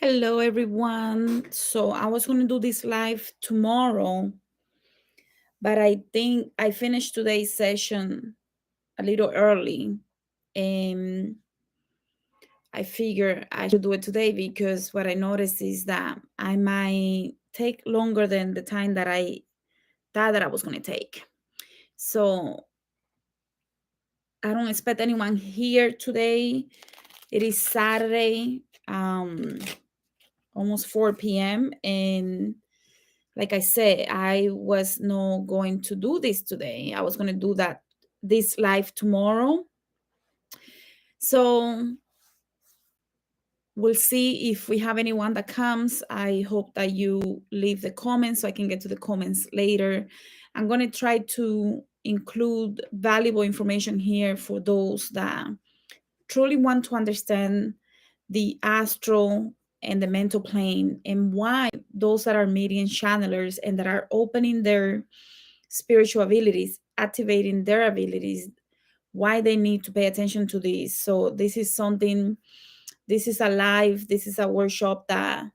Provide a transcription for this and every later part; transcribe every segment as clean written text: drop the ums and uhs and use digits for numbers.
Hello, everyone. So I was going to do this live tomorrow, but I think I finished today's session a little early. And I figure I should do it today because what I noticed is that I might take longer than the time that I thought that I was going to take. So I don't expect anyone here today. It is Saturday, almost 4 p.m. And like I said, I was not going to do this today. I was going to do this live tomorrow. So we'll see if we have anyone that comes. I hope that you leave the comments so I can get to the comments later. I'm going to try to include valuable information here for those that truly want to understand the astral and the mental plane and why those that are medium channelers and that are opening their spiritual abilities, activating their abilities, why they need to pay attention to this. So this is a live, this is a workshop that,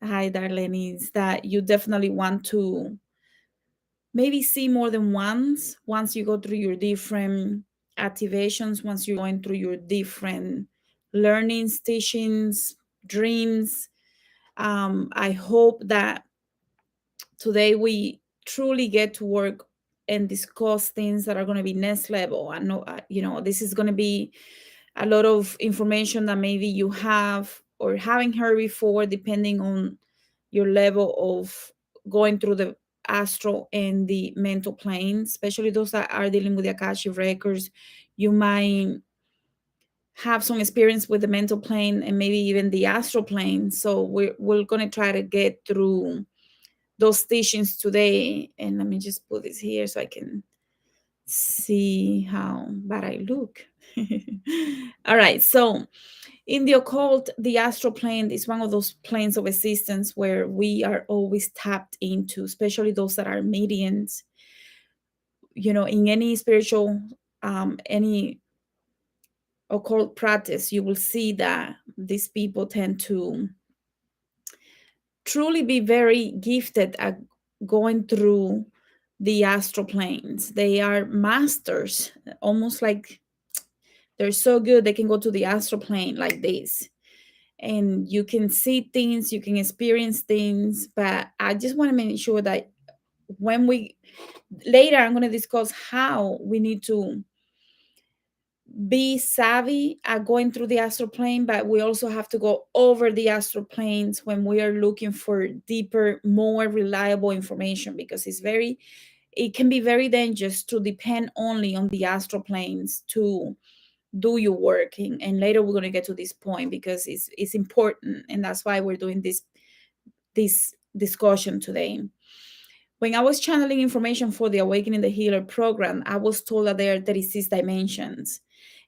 hi Darlene, is that you definitely want to maybe see more than once you go through your different activations, once you're going through your different learnings, teachings, dreams. I hope that today we truly get to work and discuss things that are going to be next level. I know, this is going to be a lot of information that maybe you have or haven't heard before, depending on your level of going through the astral and the mental plane, especially those that are dealing with the Akashic records. You might have some experience with the mental plane and maybe even the astral plane. So we're going to try to get through those teachings today. And let me just put this here so I can see how bad I look. All right. So in the occult, the astral plane is one of those planes of existence where we are always tapped into, especially those that are mediums. In any spiritual, any occult practice, you will see that these people tend to truly be very gifted at going through the astral planes. They are masters, almost like they're so good they can go to the astral plane like this. And you can see things, you can experience things. But I just want to make sure that when we later, I'm going to discuss how we need to be savvy at going through the astral plane, but we also have to go over the astral planes when we are looking for deeper, more reliable information, because it can be very dangerous to depend only on the astral planes to do your work. And later we're going to get to this point because it's important, and that's why we're doing this discussion today. When I was channeling information for the Awakening the Healer program, I was told that there are 36 dimensions.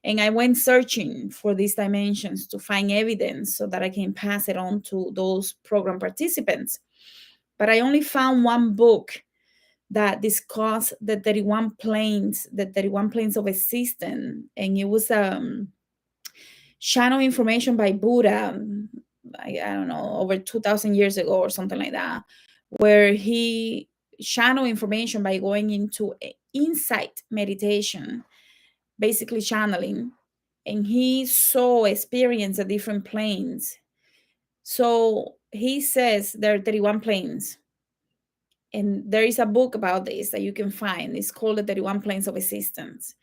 And I went searching for these dimensions to find evidence so that I can pass it on to those program participants. But I only found one book that discussed the 31 planes of existence. And it was channel information by Buddha, I don't know, over 2,000 years ago or something like that, where he channel information by going into insight meditation, basically channeling, and he saw experience at different planes. So he says there are 31 planes, and there is a book about this that you can find. It's called the 31 planes of existence.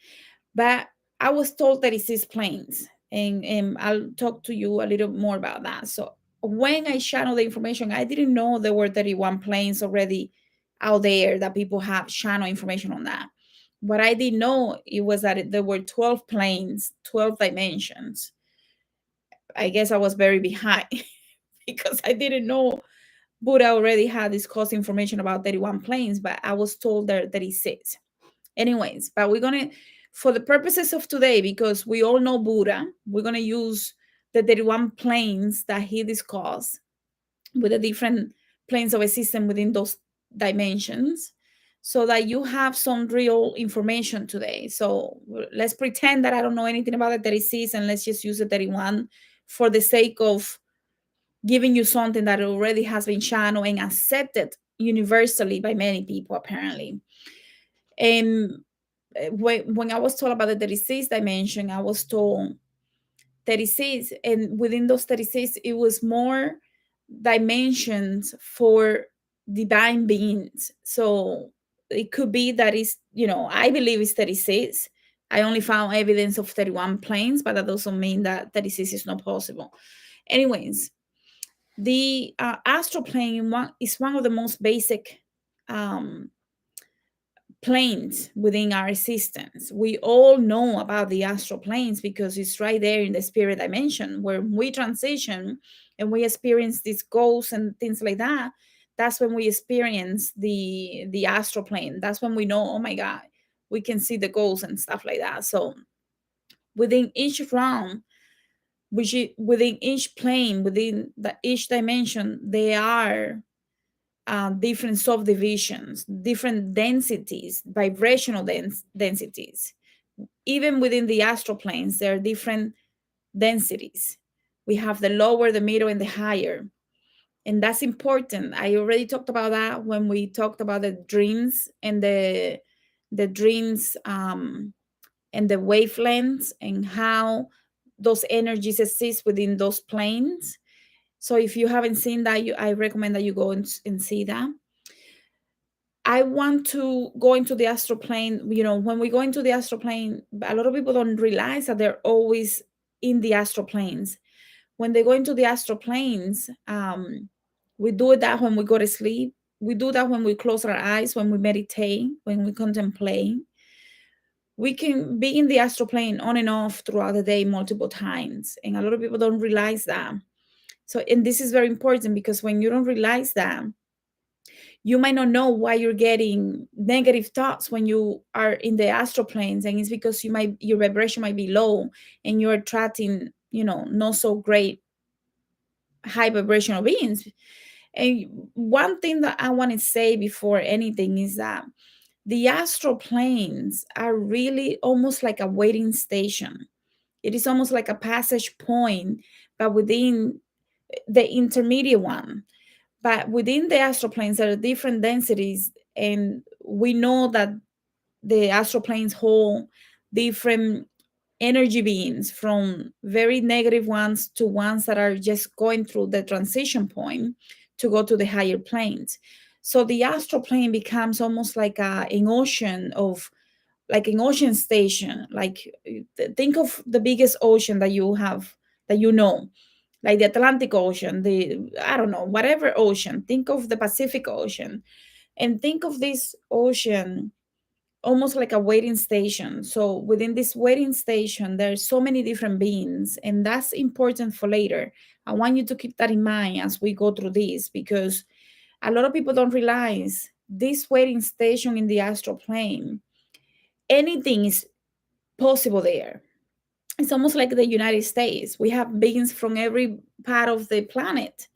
But I was told 36 planes, and I'll talk to you a little more about that. So when I channeled the information, I didn't know there were 31 planes already out there that people have channel information on that. What I did know it was that there were 12 planes, 12 dimensions. I guess I was very behind because I didn't know Buddha already had discussed information about 31 planes, but I was told there are 36. Anyways, but we're going to, for the purposes of today, because we all know Buddha, we're going to use the 31 planes that he discussed with the different planes of existence within those dimensions, so that you have some real information today. So let's pretend that I don't know anything about the 36 and let's just use the 31 for the sake of giving you something that already has been channeled and accepted universally by many people, apparently. And when I was told about the 36th dimension, I was told 36, and within those 36, it was more dimensions for divine beings. So it could be that is, I believe it's 36. I only found evidence of 31 planes, but that doesn't mean that 36 is not possible. Anyways, the astral plane is one of the most basic um, planes within our existence. We all know about the astral planes because it's right there in the spirit dimension where we transition and we experience these ghosts and things like that. That's when we experience the astral plane. That's when we know, oh my God, we can see the ghosts and stuff like that. So within each realm, within each plane, within each dimension, there are different subdivisions, different densities, vibrational densities. Even within the astral planes, there are different densities. We have the lower, the middle, and the higher. And that's important. I already talked about that when we talked about the dreams and the dreams and the wavelengths and how those energies exist within those planes. So if you haven't seen that, I recommend that you go and see that. I want to go into the astral plane. When we go into the astral plane, a lot of people don't realize that they're always in the astral planes. When they go into the astral planes, we do that when we go to sleep. We do that when we close our eyes, when we meditate, when we contemplate. We can be in the astral plane on and off throughout the day multiple times. And a lot of people don't realize that. So, and this is very important because when you don't realize that, you might not know why you're getting negative thoughts when you are in the astral planes, and it's because your vibration might be low and you're attracting not so great high vibrational beings. And one thing that I want to say before anything is that the astral planes are really almost like a waiting station. It is almost like a passage point, but within the intermediate one. But within the astral planes, there are different densities, and we know that the astral planes hold different energy beings, from very negative ones to ones that are just going through the transition point to go to the higher planes. So the astral plane becomes almost like an ocean of, like an ocean station. Like, think of the biggest ocean that you have, that like the Atlantic Ocean, I don't know, whatever ocean. Think of the Pacific Ocean, and think of this ocean almost like a waiting station. So within this waiting station, there's so many different beings, and that's important for later. I want you to keep that in mind as we go through this, because a lot of people don't realize this waiting station in the astral plane, anything is possible there. It's almost like the United States. We have beings from every part of the planet.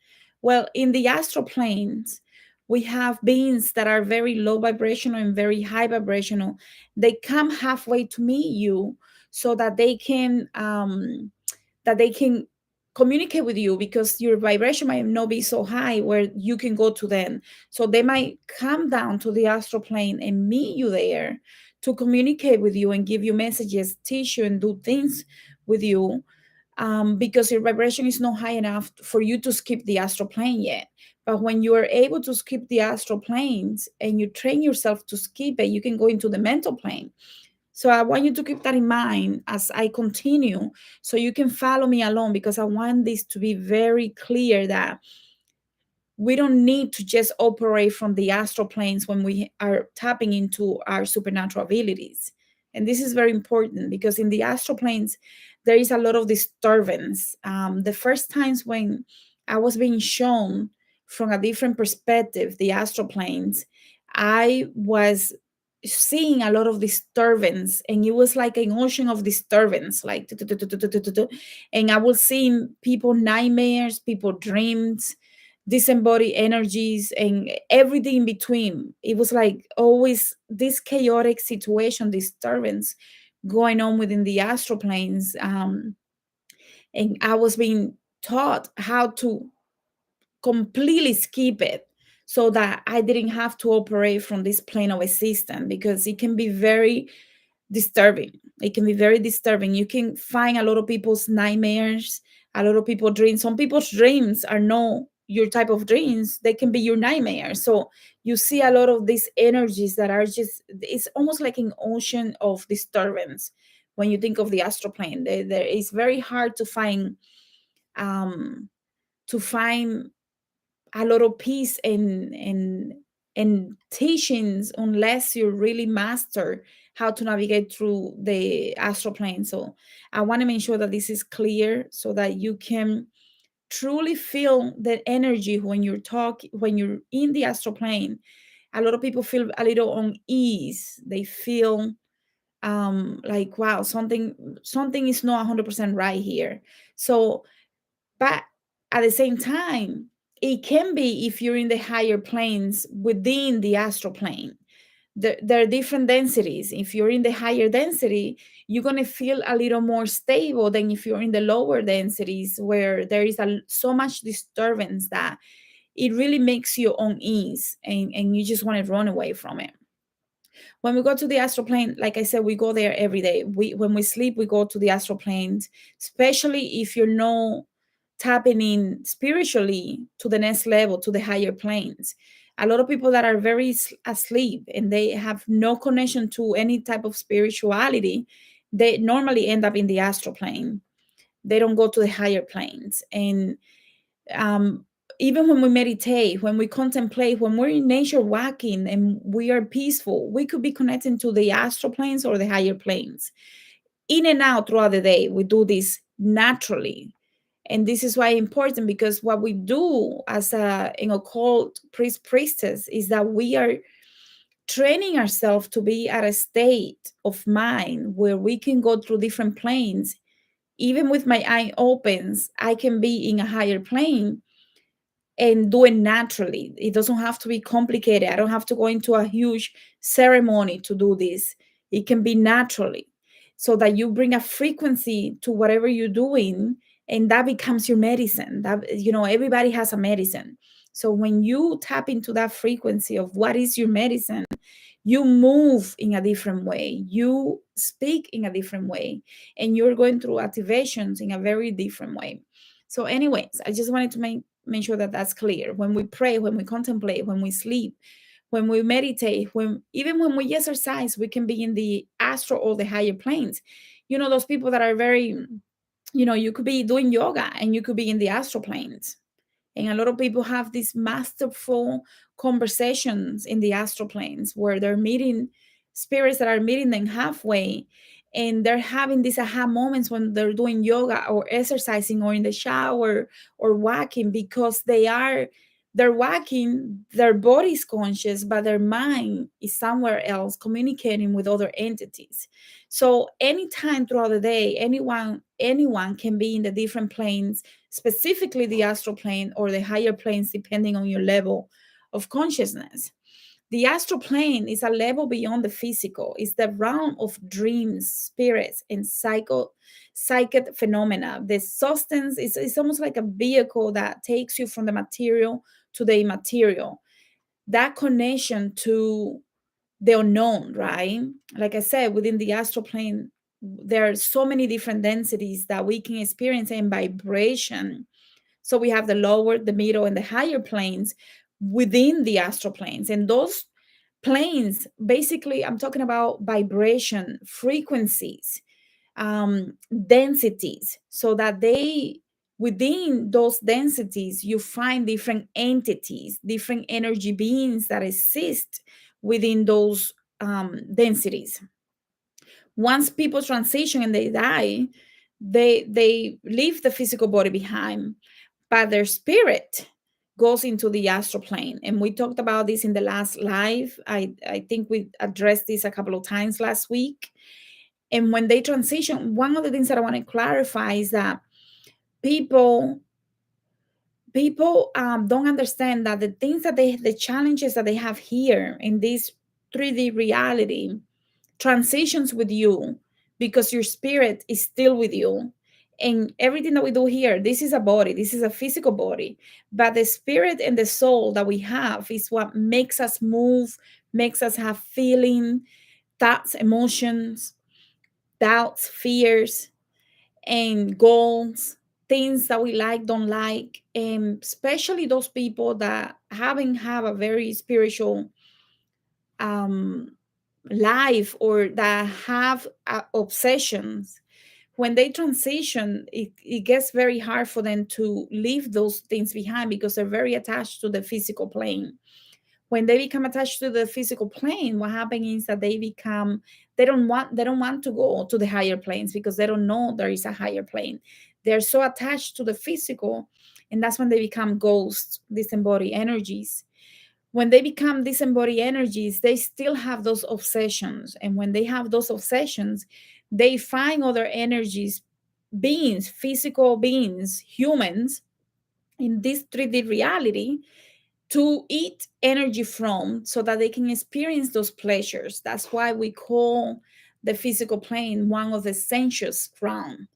Well, in the astral planes, we have beings that are very low vibrational and very high vibrational. They come halfway to meet you so that they can communicate with you, because your vibration might not be so high where you can go to them. So they might come down to the astral plane and meet you there to communicate with you and give you messages, teach you, and do things with you, because your vibration is not high enough for you to skip the astral plane yet. But when you are able to skip the astral planes and you train yourself to skip it, you can go into the mental plane. So I want you to keep that in mind as I continue, so you can follow me along, because I want this to be very clear that we don't need to just operate from the astral planes when we are tapping into our supernatural abilities. And this is very important because in the astral planes, there is a lot of disturbance. The first times when I was being shown from a different perspective, the astral planes, I was seeing a lot of disturbance, and it was like an ocean of disturbance, like and I was seeing people nightmares, people dreams, disembodied energies, and everything in between. It was like always this chaotic situation, disturbance going on within the astral planes. And I was being taught how to completely skip it so that I didn't have to operate from this plane of existence, because it can be very disturbing. It can be very disturbing. You can find a lot of people's nightmares, a lot of people dreams. Some people's dreams are not your type of dreams. They can be your nightmares. So you see a lot of these energies that are just, it's almost like an ocean of disturbance. When you think of the astral plane, there is very hard um, to find a lot of peace and teachings unless you really master how to navigate through the astral plane. So I want to make sure that this is clear so that you can truly feel the energy when you're talking, when you're in the astral plane. A lot of people feel a little unease. They feel like, wow, something is not 100% right here. So but at the same time, it can be if you're in the higher planes within the astral plane. There are different densities. If you're in the higher density, you're going to feel a little more stable than if you're in the lower densities, where there is so much disturbance that it really makes you unease, and you just want to run away from it. When we go to the astral plane, like I said, we go there every day. When we sleep, we go to the astral planes, especially if you're not tapping in spiritually to the next level, to the higher planes. A lot of people that are very asleep and they have no connection to any type of spirituality, they normally end up in the astral plane. They don't go to the higher planes. And um, even when we meditate, when we contemplate, when we're in nature walking and we are peaceful, we could be connecting to the astral planes or the higher planes. In and out throughout the day, we do this naturally. And this is why important, because what we do as an occult priestess is that we are training ourselves to be at a state of mind where we can go through different planes. Even with my eye opens, I can be in a higher plane and do it naturally. It doesn't have to be complicated. I don't have to go into a huge ceremony to do this. It can be naturally, so that you bring a frequency to whatever you're doing, and that becomes your medicine. That, everybody has a medicine. So when you tap into that frequency of what is your medicine, you move in a different way, you speak in a different way, and you're going through activations in a very different way. So anyways, I just wanted to make sure that that's clear. When we pray, when we contemplate, when we sleep, when we meditate, even when we exercise, we can be in the astral or the higher planes. Those people that are very, you could be doing yoga and you could be in the astral planes. And a lot of people have these masterful conversations in the astral planes where they're meeting spirits that are meeting them halfway. And they're having these aha moments when they're doing yoga or exercising or in the shower or walking, because they're walking, their body's conscious, but their mind is somewhere else communicating with other entities. So anytime throughout the day, anyone can be in the different planes, specifically the astral plane or the higher planes, depending on your level of consciousness. The astral plane is a level beyond the physical. It's the realm of dreams, spirits, and psychic phenomena. The substance is almost like a vehicle that takes you from the material to the immaterial. That connection to the unknown, right? Like I said, within the astral plane, there are so many different densities that we can experience in vibration. So we have the lower, the middle, and the higher planes within the astral planes. And those planes, basically, I'm talking about vibration, frequencies, densities, so that within those densities, you find different entities, different energy beings that exist within those densities. Once people transition and they die, they leave the physical body behind, but their spirit goes into the astral plane. And we talked about this in the last live. I think we addressed this a couple of times last week. And when they transition, one of the things that I want to clarify is that people don't understand that the challenges that they have here in this 3D reality transitions with you, because your spirit is still with you, And everything that we do here, this is a body, this is a physical body, but the spirit and the soul that we have is what makes us move, makes us have feeling, thoughts, emotions, doubts, fears, and goals, things that we like, don't like, and especially those people that haven't have a very spiritual um, life, or that have obsessions. When they transition, it gets very hard for them to leave those things behind because they're very attached to the physical plane. When they become attached to the physical plane, what happens is that they don't want to go to the higher planes because they don't know there is a higher plane. They're so attached to the physical, and that's when they become ghosts, disembodied energies. When they become disembodied energies, they still have those obsessions. And when they have those obsessions, they find other energies, beings, physical beings, humans in this 3D reality to eat energy from, so that they can experience those pleasures. That's why we call the physical plane one of the sensuous realm,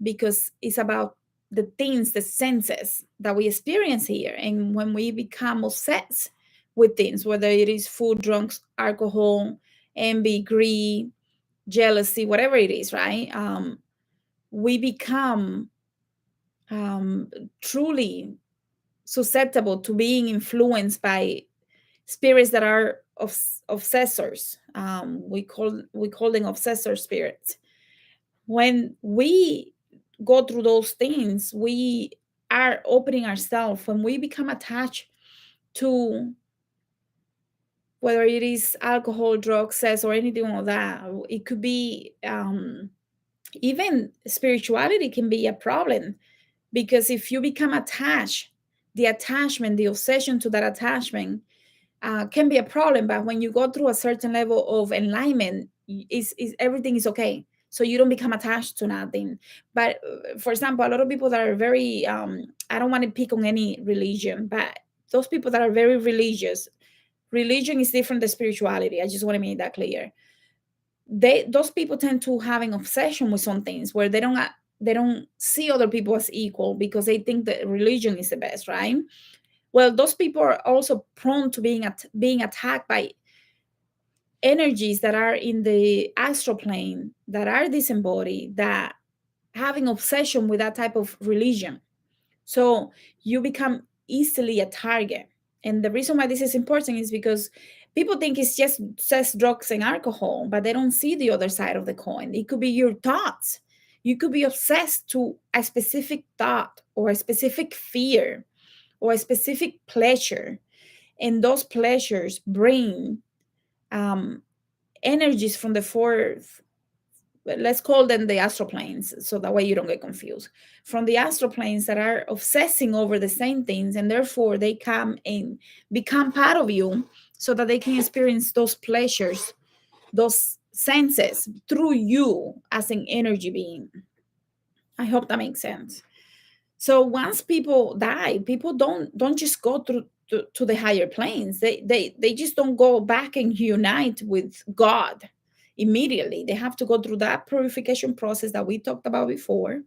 because it's about the things, the senses that we experience here. And when we become obsessed with things, whether it is food, drugs, alcohol, envy, greed, jealousy, whatever it is, right? We become truly susceptible to being influenced by spirits that are obsessors. We call them obsessor spirits. When we go through those things, we are opening ourselves. When we become attached to whether it is alcohol, drugs, sex, or anything like that, it could be even spirituality can be a problem, because if you become attached, the attachment, the obsession to that attachment can be a problem. But when you go through a certain level of enlightenment, is everything is okay. So you don't become attached to nothing. But for example, a lot of people that are very I don't want to pick on any religion, but those people that are very religious, religion is different than spirituality. I just want to make that clear. Those people tend to have an obsession with some things where they don't see other people as equal because they think that religion is the best, right? Well, those people are also prone to being attacked by energies that are in the astral plane, that are disembodied, that having obsession with that type of religion. So you become easily a target. And the reason why this is important is because people think it's just sex, drugs, and alcohol, but they don't see the other side of the coin. It could be your thoughts. You could be obsessed to a specific thought, or a specific fear, or a specific pleasure. And those pleasures bring um, energies from the fourth, let's call them the astral planes, so that way you don't get confused, from the astral planes, that are obsessing over the same things, and therefore they come and become part of you, so that they can experience those pleasures, those senses, through you as an energy being. I hope that makes sense. So once people die, people don't just go through to the higher planes. They just don't go back and unite with God immediately. They have to go through that purification process that we talked about before.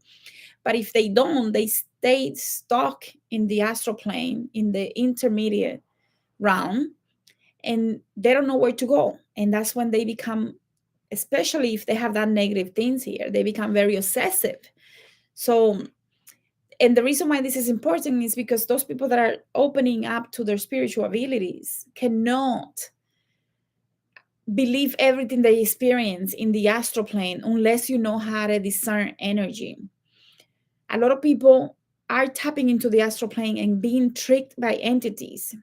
But if they don't, they stay stuck in the astral plane, in the intermediate realm, and they don't know where to go. And that's when they become, especially if they have that negative things here, they become very obsessive. So, and the reason why this is important is because those people that are opening up to their spiritual abilities cannot believe everything they experience in the astral plane unless you know how to discern energy. A lot of people are tapping into the astral plane and being tricked by entities,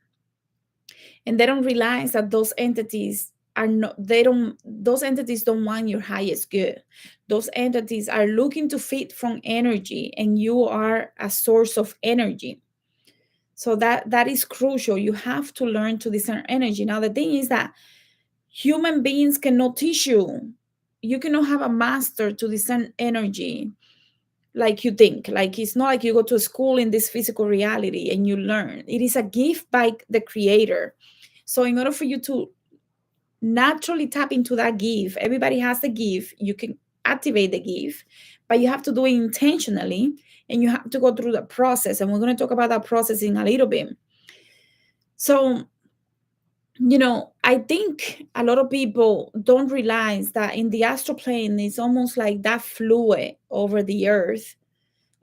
and they don't realize that those entities are not they don't those entities don't want your highest good. Those entities are looking to feed from energy, and you are a source of energy. So that is crucial. You have to learn to discern energy. Now the thing is that human beings cannot teach you. You cannot have a master to discern energy like you think. Like, it's not like you go to school in this physical reality and you learn. It is a gift by the creator. So in order for you to naturally tap into that gift, everybody has a gift. You can activate the gift, but you have to do it intentionally, and you have to go through the process. And we're going to talk about that process in a little bit. So, I think a lot of people don't realize that in the astral plane, it's almost like that fluid over the earth,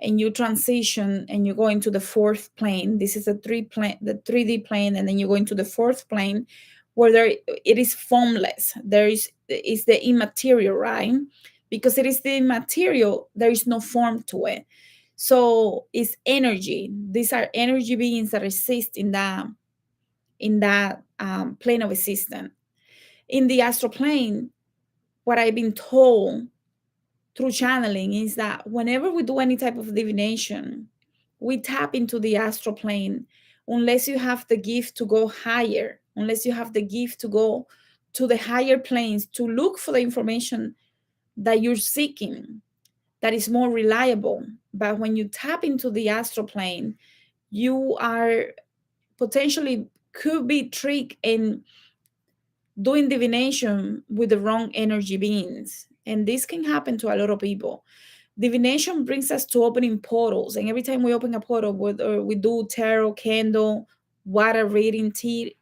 and you transition and you go into the fourth plane. This is the 3D plane, and then you go into the fourth plane, where it is formless. There is the immaterial, right? Because it is the immaterial, there is no form to it. So it's energy. These are energy beings that exist in that plane of existence. In the astral plane, what I've been told through channeling is that whenever we do any type of divination, we tap into the astral plane, unless you have the gift to go higher, unless you have the gift to go to the higher planes to look for the information that you're seeking, that is more reliable. But when you tap into the astral plane, you are potentially could be tricked in doing divination with the wrong energy beings. And this can happen to a lot of people. Divination brings us to opening portals. And every time we open a portal, whether we do tarot, candle, water reading, tea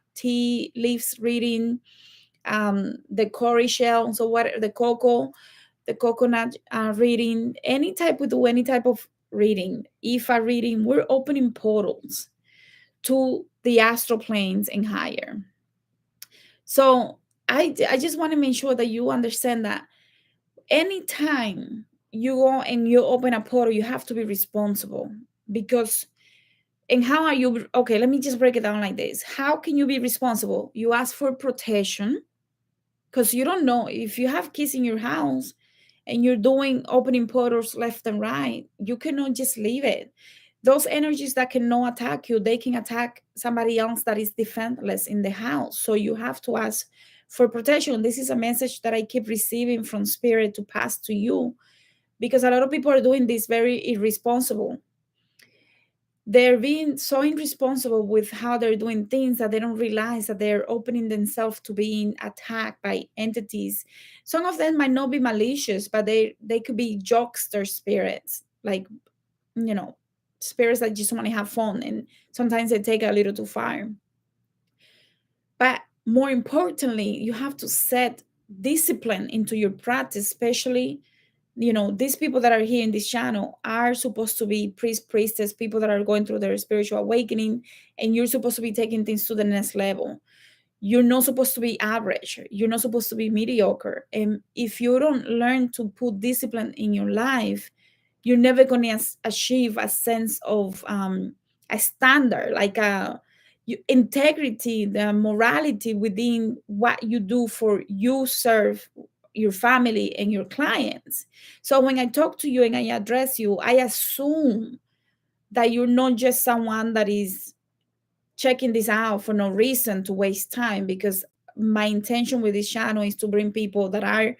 leaves reading, the cowrie shell, so what the coconut reading, we do any type of reading, Ifa reading, we're opening portals to the astral planes and higher. So I just want to make sure that you understand that anytime you go and you open a portal, you have to be responsible. Because, and how are you? Okay, let me just break it down like this. How can you be responsible? You ask for protection, because you don't know if you have kids in your house and you're doing opening portals left and right. You cannot just leave it. Those energies that cannot attack you, they can attack somebody else that is defenseless in the house. So you have to ask for protection. This is a message that I keep receiving from spirit to pass to you, because a lot of people are doing this very irresponsible. They're being so irresponsible with how they're doing things that they don't realize that they're opening themselves to being attacked by entities. Some of them might not be malicious, but they could be jokester spirits, like, you know spirits that just want to have fun, and sometimes they take it a little too far. But more importantly, you have to set discipline into your practice. Especially, these people that are here in this channel are supposed to be priestess, people that are going through their spiritual awakening, and you're supposed to be taking things to the next level. You're not supposed to be average. You're not supposed to be mediocre. And if you don't learn to put discipline in your life, you're never going to achieve a sense of a standard, like integrity, the morality within what you do for you serve your family and your clients. So when I talk to you and I address you, I assume that you're not just someone that is checking this out for no reason to waste time, because my intention with this channel is to bring people that are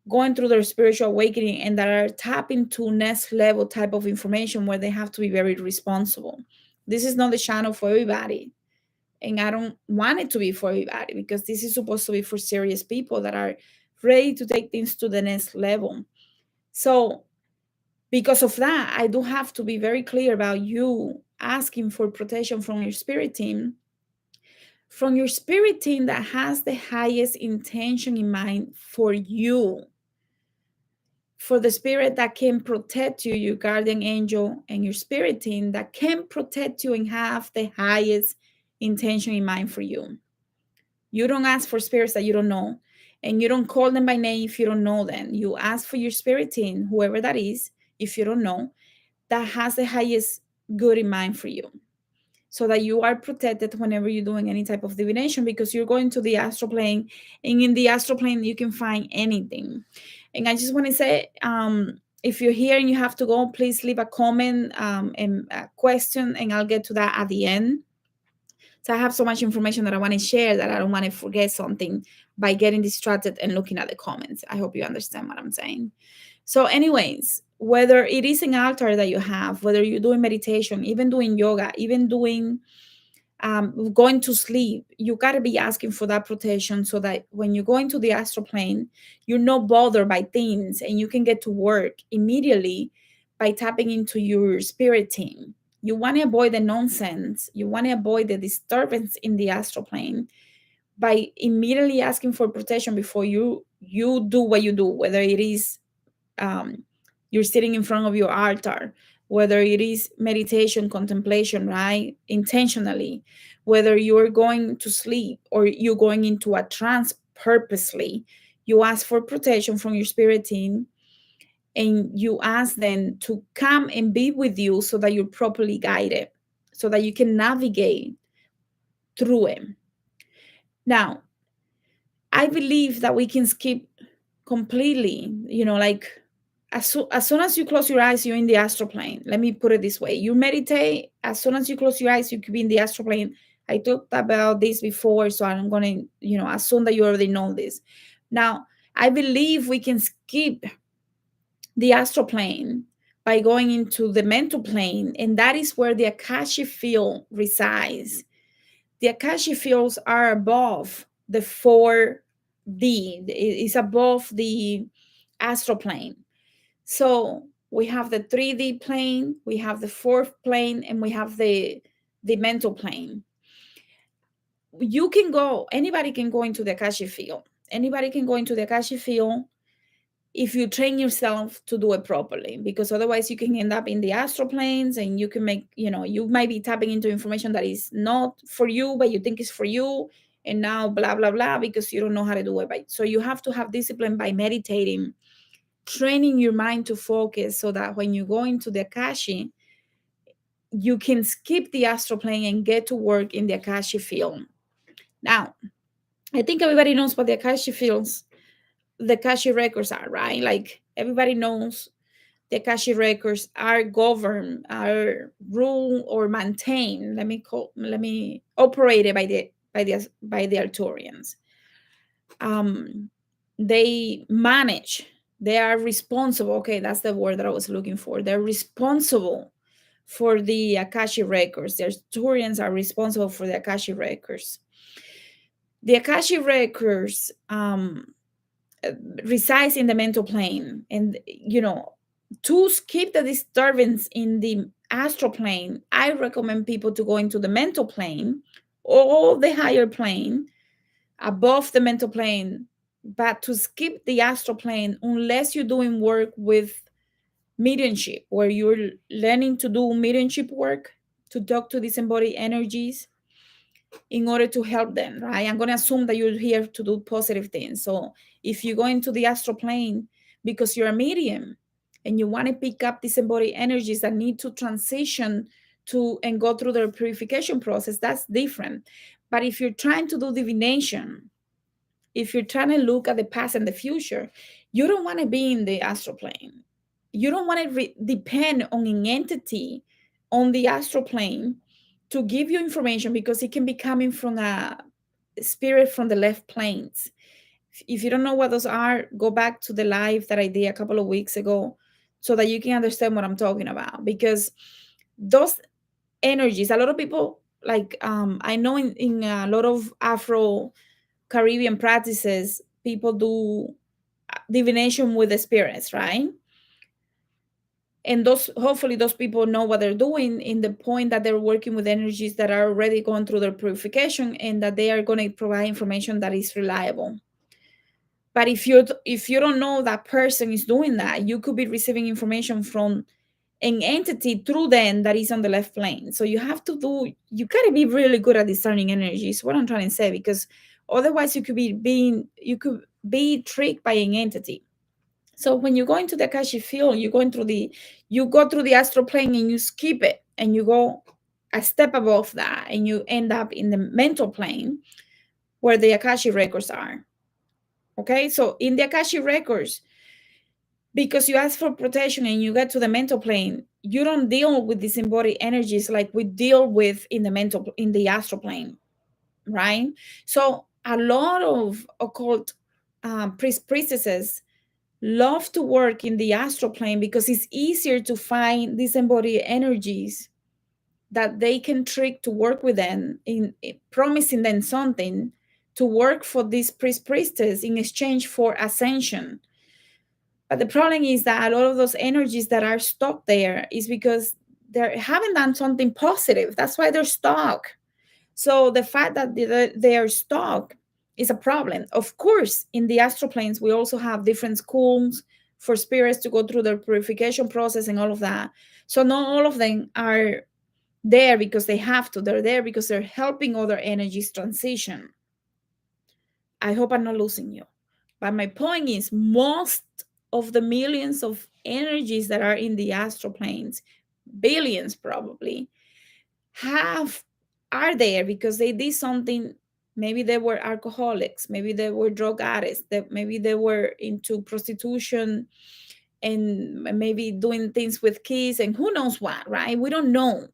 going through their spiritual awakening and that are tapping to next level type of information where they have to be very responsible. This is not the channel for everybody, and I don't want it to be for everybody, because this is supposed to be for serious people that are ready to take things to the next level. So because of that, I do have to be very clear about you asking for protection from your spirit team, that has the highest intention in mind for you, for the spirit that can protect you, your guardian angel, and your spirit team that can protect you and have the highest intention in mind for you. You don't ask for spirits that you don't know, and you don't call them by name if you don't know them. You ask for your spirit team, whoever that is, if you don't know, that has the highest good in mind for you, so that you are protected whenever you're doing any type of divination, because you're going to the astral plane, and in the astral plane you can find anything. And I just want to say, if you're here and you have to go, please leave a comment and a question, and I'll get to that at the end. So I have so much information that I want to share that I don't want to forget something by getting distracted and looking at the comments. I hope you understand what I'm saying. So anyways, whether it is an altar that you have, whether you're doing meditation, even doing yoga, even doing going to sleep, you got to be asking for that protection so that when you go into the astral plane, you're not bothered by things and you can get to work immediately by tapping into your spirit team. You want to avoid the nonsense, you want to avoid the disturbance in the astral plane by immediately asking for protection before you do what you do, whether it is um, you're sitting in front of your altar, whether it is meditation, contemplation, right? Intentionally, whether you're going to sleep or you're going into a trance purposely, you ask for protection from your spirit team and you ask them to come and be with you so that you're properly guided, so that you can navigate through it. Now, I believe that we can skip completely, like as soon as you close your eyes, you're in the astral plane. Let me put it this way. You meditate, as soon as you close your eyes, you could be in the astral plane. I talked about this before, so I'm going to, assume that you already know this. Now, I believe we can skip the astral plane by going into the mental plane, and that is where the Akashic field resides. The Akashic fields are above the 4D, it's above the astral plane. So we have the 3D plane, we have the fourth plane, and we have the mental plane. You can go, anybody can go into the Akashic field. Anybody can go into the Akashic field if you train yourself to do it properly, because otherwise you can end up in the astral planes and you can make, you might be tapping into information that is not for you, but you think it's for you. And now blah, blah, blah, because you don't know how to do it. So you have to have discipline by meditating, training your mind to focus so that when you go into the Akashi, you can skip the astral plane and get to work in the Akashi field. Now, I think everybody knows what the Akashi fields, the Akashi records are, right? Like everybody knows the Akashi records are governed, are ruled or maintained. Let me operated by the Arcturians. They manage. They are responsible. Okay, that's the word that I was looking for. They're responsible for the Akashi records. The Arcturians are responsible for the Akashi records. The Akashi records resides in the mental plane, and to skip the disturbance in the astral plane, I recommend people to go into the mental plane or the higher plane above the mental plane, but to skip the astral plane unless you're doing work with mediumship, where you're learning to do mediumship work, to talk to disembodied energies in order to help them, right? I'm going to assume that you're here to do positive things. So if you go into the astral plane because you're a medium and you want to pick up disembodied energies that need to transition to and go through their purification process, that's different. But if you're trying to do divination, if you're trying to look at the past and the future, you don't want to be in the astral plane. You don't want to depend on an entity on the astral plane to give you information, because it can be coming from a spirit from the left planes. If you don't know what those are, go back to the live that I did a couple of weeks ago so that you can understand what I'm talking about. Because those energies, a lot of people, like I know in a lot of Afro Caribbean practices, people do divination with the spirits, right? And those, hopefully those people know what they're doing, in the point that they're working with energies that are already going through their purification, and that they are going to provide information that is reliable. But if you don't know that person is doing that, you could be receiving information from an entity through them that is on the left plane. So you gotta be really good at discerning energies, what I'm trying to say, because otherwise you could be tricked by an entity. So when you go into the Akashic field, you go through the astral plane and you skip it and you go a step above that and you end up in the mental plane where the Akashic records are. Okay, so in the Akashic records, because you ask for protection and you get to the mental plane, you don't deal with disembodied energies like we deal with in the astral plane, right? So a lot of occult priestesses love to work in the astral plane because it's easier to find disembodied energies that they can trick to work with them in promising them something to work for this priestess in exchange for ascension. But the problem is that a lot of those energies that are stuck there is because they haven't done something positive. That's why they're stuck. So the fact that they are stuck is a problem. Of course, in the astral planes, we also have different schools for spirits to go through their purification process and all of that. So not all of them are there because they have to. They're there because they're helping other energies transition. I hope I'm not losing you. But my point is, most of the millions of energies that are in the astral planes, billions probably, are there because they did something. Maybe they were alcoholics, maybe they were drug addicts, that maybe they were into prostitution and maybe doing things with kids and who knows what, right? We don't know.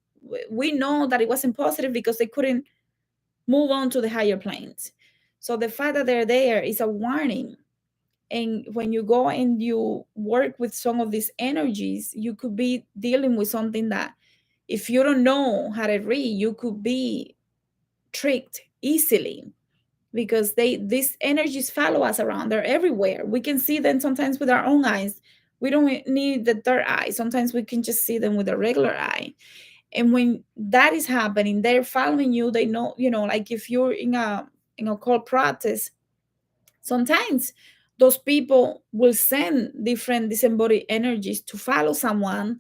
We know that it wasn't positive because they couldn't move on to the higher planes. So the fact that they're there is a warning. And when you go and you work with some of these energies, you could be dealing with something that, if you don't know how to read, you could be tricked easily, because these energies follow us around. They're everywhere. We can see them sometimes with our own eyes. We don't need the third eye. Sometimes we can just see them with a regular eye. And when that is happening, they're following you. They know, like if you're in a cult practice, sometimes those people will send different disembodied energies to follow someone.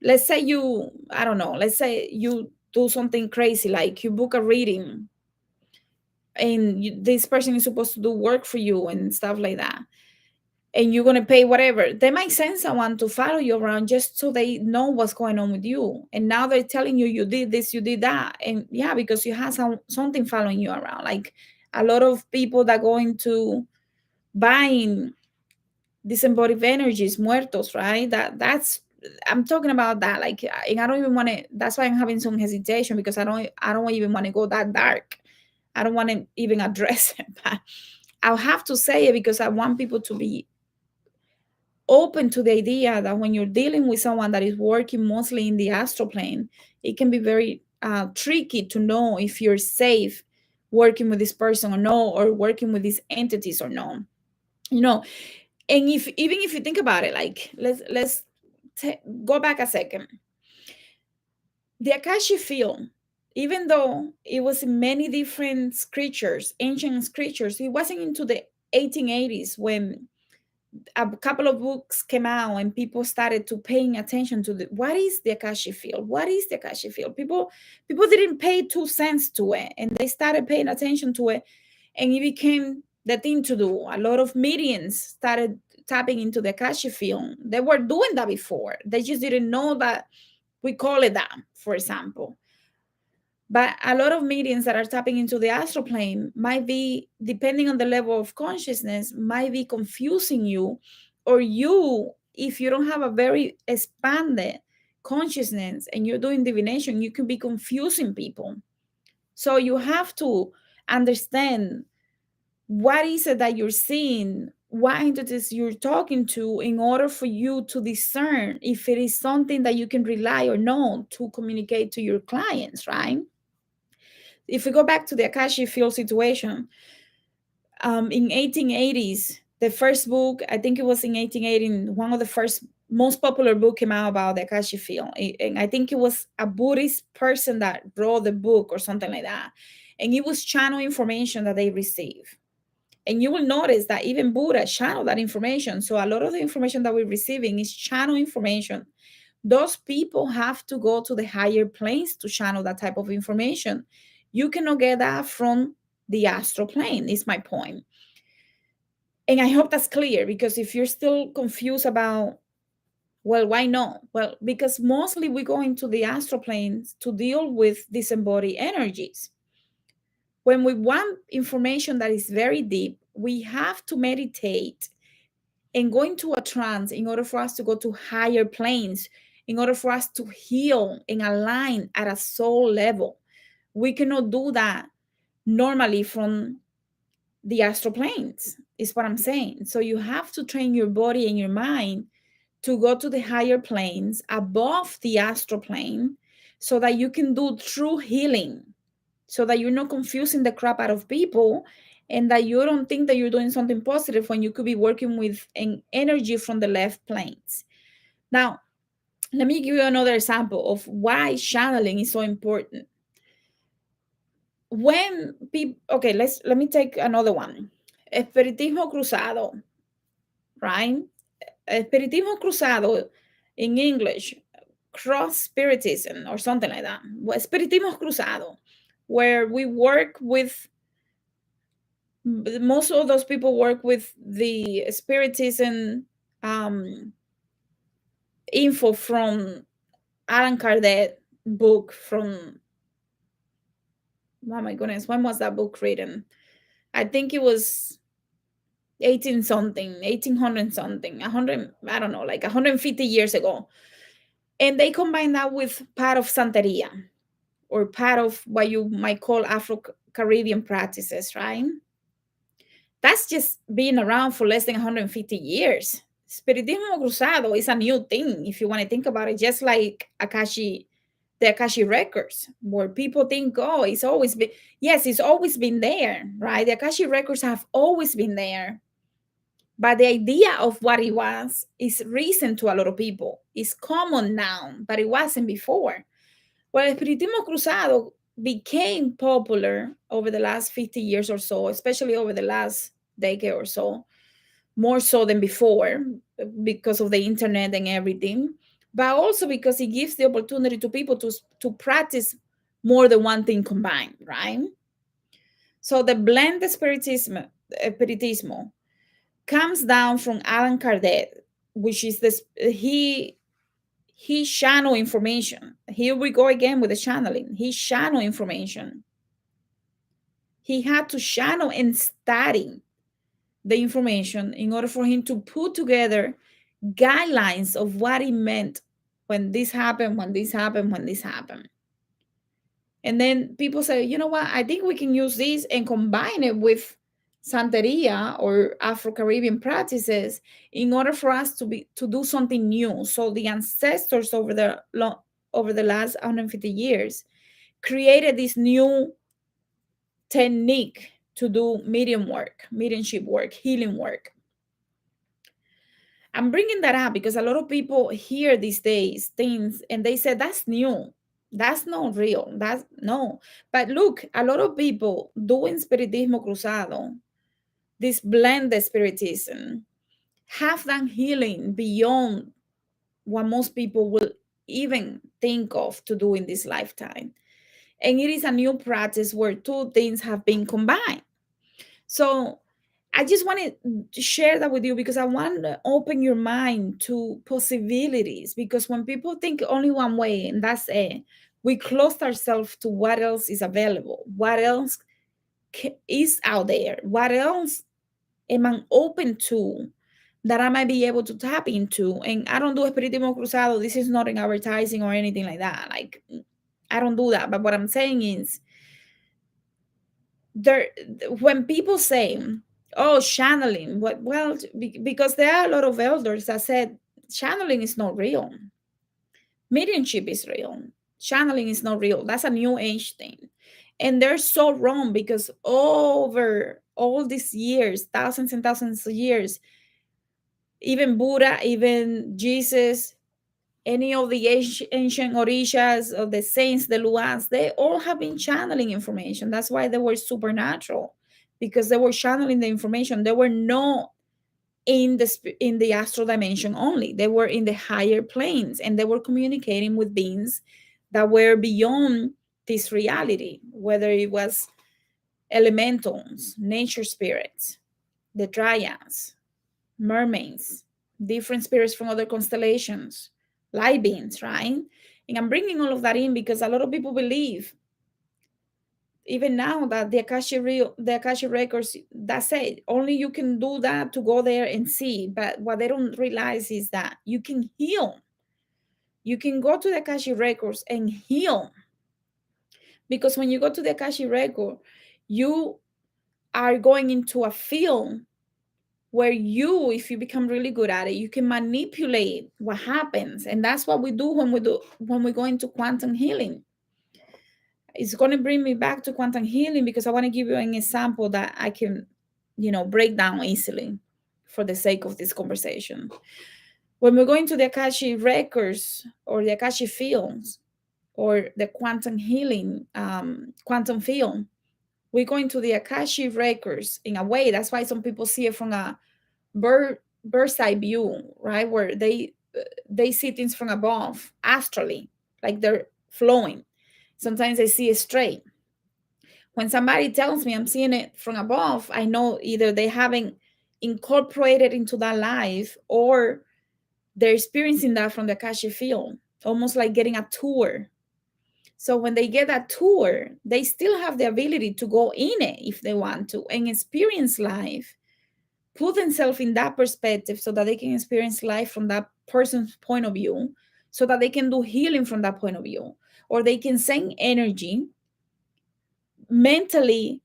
Let's say I don't know, let's say you do something crazy, like you book a reading and this person is supposed to do work for you and stuff like that, and you're going to pay whatever. They might send someone to follow you around just so they know what's going on with you, and now they're telling you, you did this, you did that. And yeah, because you have something following you around. Like a lot of people that go into buying disembodied energies, muertos, right? That's I'm talking about that. Like, and I don't even want to. That's why I'm having some hesitation, because I don't even want to go that dark. I don't want to even address it, but I'll have to say it because I want people to be open to the idea that when you're dealing with someone that is working mostly in the astral plane, it can be very tricky to know if you're safe working with this person or no, or working with these entities or no. You know, and even if you think about it, like let's go back a second. The Akashic field, even though it was many different scriptures, ancient scriptures, it wasn't into the 1880s when a couple of books came out and people started to paying attention to what is the Akashic field? What is the Akashic field? People didn't pay 2 cents to it, and they started paying attention to it, and it became the thing to do. A lot of mediums started tapping into the Akashic field. They were doing that before. They just didn't know that we call it that, for example. But a lot of mediums that are tapping into the astral plane might be, depending on the level of consciousness, might be confusing you, or you, if you don't have a very expanded consciousness and you're doing divination, you could be confusing people. So you have to understand what is it that you're seeing, what entities you're talking to, in order for you to discern if it is something that you can rely or not to communicate to your clients, right? If we go back to the Akashic field situation, in 1880s, the first book, I think it was in 1880, one of the first most popular book came out about the Akashic field. And I think it was a Buddhist person that wrote the book or something like that. And it was channel information that they receive. And you will notice that even Buddha channeled that information. So a lot of the information that we're receiving is channel information. Those people have to go to the higher planes to channel that type of information. You cannot get that from the astral plane, is my point. And I hope that's clear, because if you're still confused about, well, why not? Well, because mostly we go into the astral planes to deal with disembodied energies. When we want information that is very deep, we have to meditate and go into a trance in order for us to go to higher planes, in order for us to heal and align at a soul level. We cannot do that normally from the astral planes, is what I'm saying. So you have to train your body and your mind to go to the higher planes above the astral plane so that you can do true healing, so that you're not confusing the crap out of people, and that you don't think that you're doing something positive when you could be working with an energy from the left planes. Now, let me give you another example of why channeling is so important. When people, okay, let me take another one. Espiritismo cruzado, right? Espiritismo cruzado in English, cross spiritism or something like that. Espiritismo cruzado, where we work with, most of those people work with the spiritism um, info from Alan Kardec book from, oh my goodness, when was that book written? I think it was 18 something, 1800 something, 100, I don't know, like 150 years ago. And they combine that with part of Santeria, or part of what you might call Afro-Caribbean practices, right? That's just been around for less than 150 years. Spiritismo cruzado is a new thing, if you want to think about it, just like the Akashi records, where people think, oh, it's always been, yes, it's always been there, right? The Akashi records have always been there. But the idea of what it was is recent to a lot of people. It's common now, but it wasn't before. Well, Espiritismo Cruzado became popular over the last 50 years or so, especially over the last decade or so, more so than before because of the internet and everything, but also because it gives the opportunity to people to practice more than one thing combined, right? So the blend spiritismo comes down from Allan Kardec, which is this, he channel information. Here we go again with the channeling. He channel information. He had to channel and study the information in order for him to put together guidelines of what it meant when this happened, when this happened, when this happened. And then people say, you know what, I think we can use this and combine it with Santeria or Afro-Caribbean practices in order for us to do something new. So the ancestors over the last 150 years created this new technique to do mediumship work, healing work. I'm bringing that up because a lot of people hear these days things and they say that's new. That's not real. That's no. But look, a lot of people doing Spiritismo Cruzado, this blended spiritism, have done healing beyond what most people will even think of to do in this lifetime. And it is a new practice where two things have been combined. So I just wanted to share that with you because I want to open your mind to possibilities. Because when people think only one way and that's it, we close ourselves to what else is available, what else is out there, what else am I open to that I might be able to tap into. And I don't do Espiritismo Cruzado. This is not an advertising or anything like that. Like, I don't do that. But what I'm saying is, there, when people say, oh, channeling, what, well, because there are a lot of elders that said channeling is not real, mediumship is real, channeling is not real, that's a new age thing. And they're so wrong, because over all these years, thousands and thousands of years, even Buddha, even Jesus, any of the ancient orishas, of the saints, the luans, they all have been channeling information. That's why they were supernatural, because they were channeling the information. They were not in the astral dimension only. They were in the higher planes, and they were communicating with beings that were beyond this reality, whether it was elementals, nature spirits, the dryads, mermaids, different spirits from other constellations, light beings, right? And I'm bringing all of that in because a lot of people believe, even now, that the Akashic records, that's it. Only you can do that to go there and see. But what they don't realize is that you can heal. You can go to the Akashic records and heal. Because when you go to the Akashic record, you are going into a field where you, if you become really good at it, you can manipulate what happens. And that's what we do when we go into quantum healing. It's going to bring me back to quantum healing because I want to give you an example that I can, break down easily for the sake of this conversation. When we're going to the Akashic records or the Akashic fields or the quantum healing, quantum field, we're going to the Akashic records in a way. That's why some people see it from a bird's eye view, right? Where they see things from above, astrally, like they're flowing. Sometimes they see it straight. When somebody tells me I'm seeing it from above, I know either they haven't incorporated into that life or they're experiencing that from the Akashic field, almost like getting a tour. So when they get a tour, they still have the ability to go in it if they want to and experience life, put themselves in that perspective so that they can experience life from that person's point of view, so that they can do healing from that point of view, or they can send energy, mentally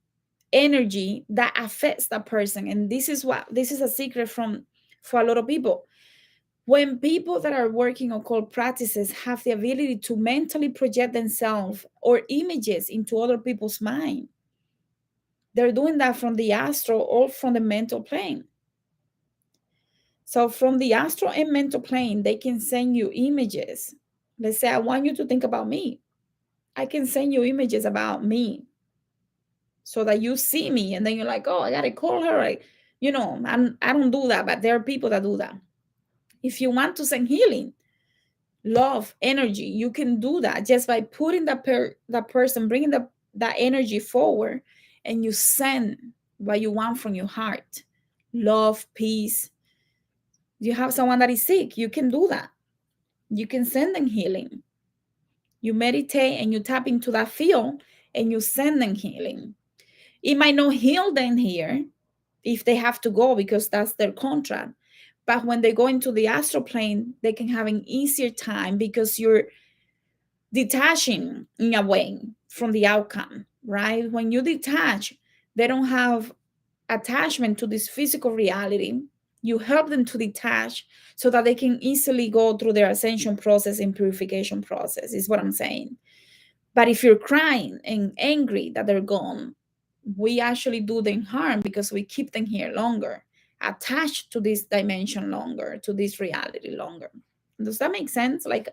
energy that affects that person. And this is a secret for a lot of people. When people that are working occult practices have the ability to mentally project themselves or images into other people's mind, they're doing that from the astral or from the mental plane. So from the astral and mental plane, they can send you images. Let's say I want you to think about me. I can send you images about me so that you see me and then you're like, oh, I gotta call her. I don't do that, but there are people that do that. If you want to send healing, love, energy, you can do that just by putting that person, bringing that energy forward, and you send what you want from your heart. Love, peace. You have someone that is sick, you can do that. You can send them healing. You meditate and you tap into that field and you send them healing. It might not heal them here if they have to go because that's their contract. But when they go into the astral plane, they can have an easier time because you're detaching in a way from the outcome, right? When you detach, they don't have attachment to this physical reality. You help them to detach so that they can easily go through their ascension process and purification process, is what I'm saying. But if you're crying and angry that they're gone, we actually do them harm because we keep them here longer, attached to this dimension longer, to this reality longer. Does that make sense? Like,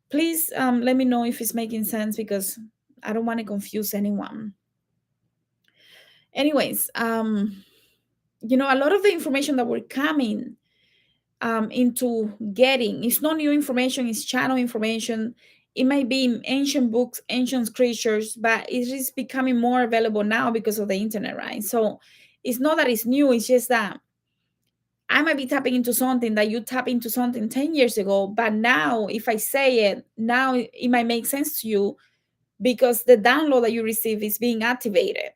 please let me know if it's making sense because I don't want to confuse anyone. Anyways, a lot of the information that we're coming into getting, it's not new information, it's channel information. It might be in ancient books, ancient scriptures, but it is becoming more available now because of the internet, right? So it's not that it's new, it's just that I might be tapping into something that you tap into something 10 years ago, but now if I say it, now it might make sense to you because the download that you receive is being activated.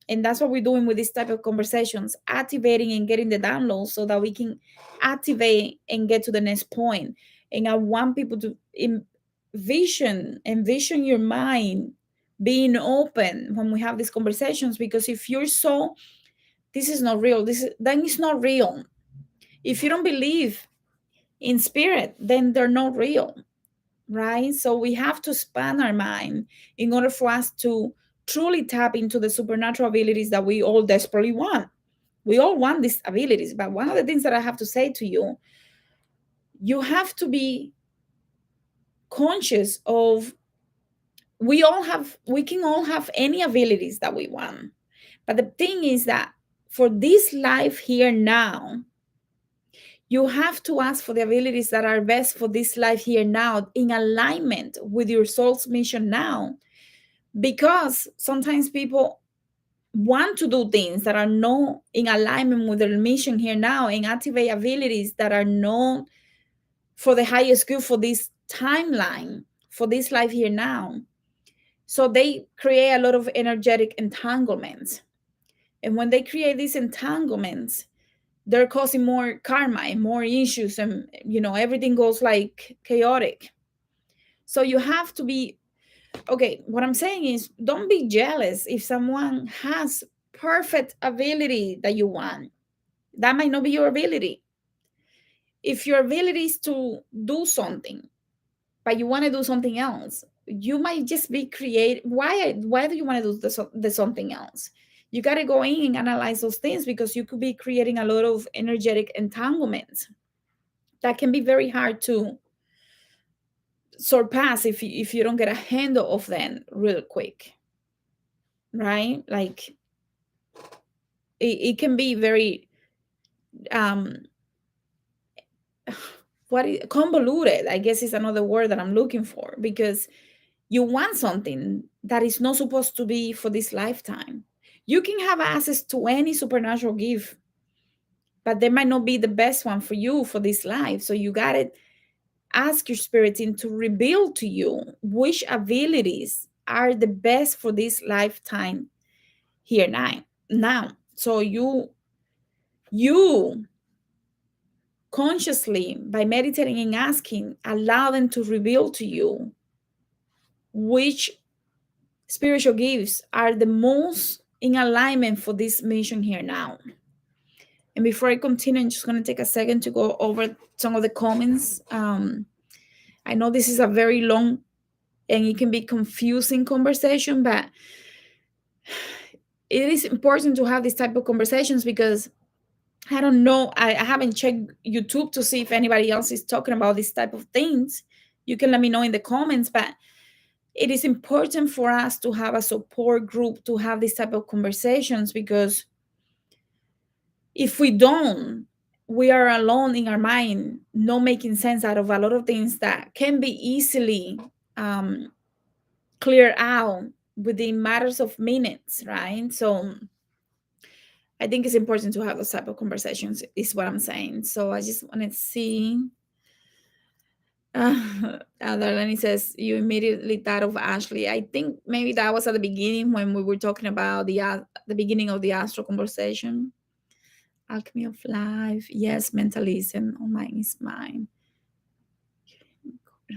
And that's what we're doing with this type of conversations, activating and getting the download so that we can activate and get to the next point. And I want people to envision your mind being open when we have these conversations, because if you're this is not real, then it's not real. If you don't believe in spirit, then they're not real, right? So we have to expand our mind in order for us to truly tap into the supernatural abilities that we all desperately want. We all want these abilities, but one of the things that I have to say to you, you have to be conscious of, we can all have any abilities that we want. But the thing is that for this life here now, you have to ask for the abilities that are best for this life here now, in alignment with your soul's mission now. Because sometimes people want to do things that are not in alignment with their mission here now and activate abilities that are not for the highest good for this timeline, for this life here now. So they create a lot of energetic entanglements. And when they create these entanglements, they're causing more karma and more issues, and everything goes like chaotic. So you have to be okay. What I'm saying is, don't be jealous if someone has perfect ability that you want. That might not be your ability. If your ability is to do something, but you want to do something else, you might just be creative. Why do you want to do the something else? You got to go in and analyze those things, because you could be creating a lot of energetic entanglements that can be very hard to surpass if you don't get a handle of them real quick, right? Like it can be very um convoluted, I guess is another word that I'm looking for, because you want something that is not supposed to be for this lifetime. You can have access to any supernatural gift, but they might not be the best one for you for this life. So you got to ask your spirit team to reveal to you which abilities are the best for this lifetime here now. So you consciously, by meditating and asking, allow them to reveal to you which spiritual gifts are the most in alignment for this mission here now. And before I continue, I'm just going to take a second to go over some of the comments. I know this is a very long and it can be confusing conversation, but it is important to have this type of conversations, because I don't know, I haven't checked YouTube to see if anybody else is talking about this type of things. You can let me know in the comments, but it is important for us to have a support group to have this type of conversations, because if we don't, we are alone in our mind, not making sense out of a lot of things that can be easily cleared out within matters of minutes, right? So I think it's important to have those type of conversations, is what I'm saying. So I just want to see. Darlene says you immediately thought of Ashley. I think maybe that was at the beginning when we were talking about the beginning of the astral conversation. Alchemy of life, yes, mentalism. Oh, mine is mine.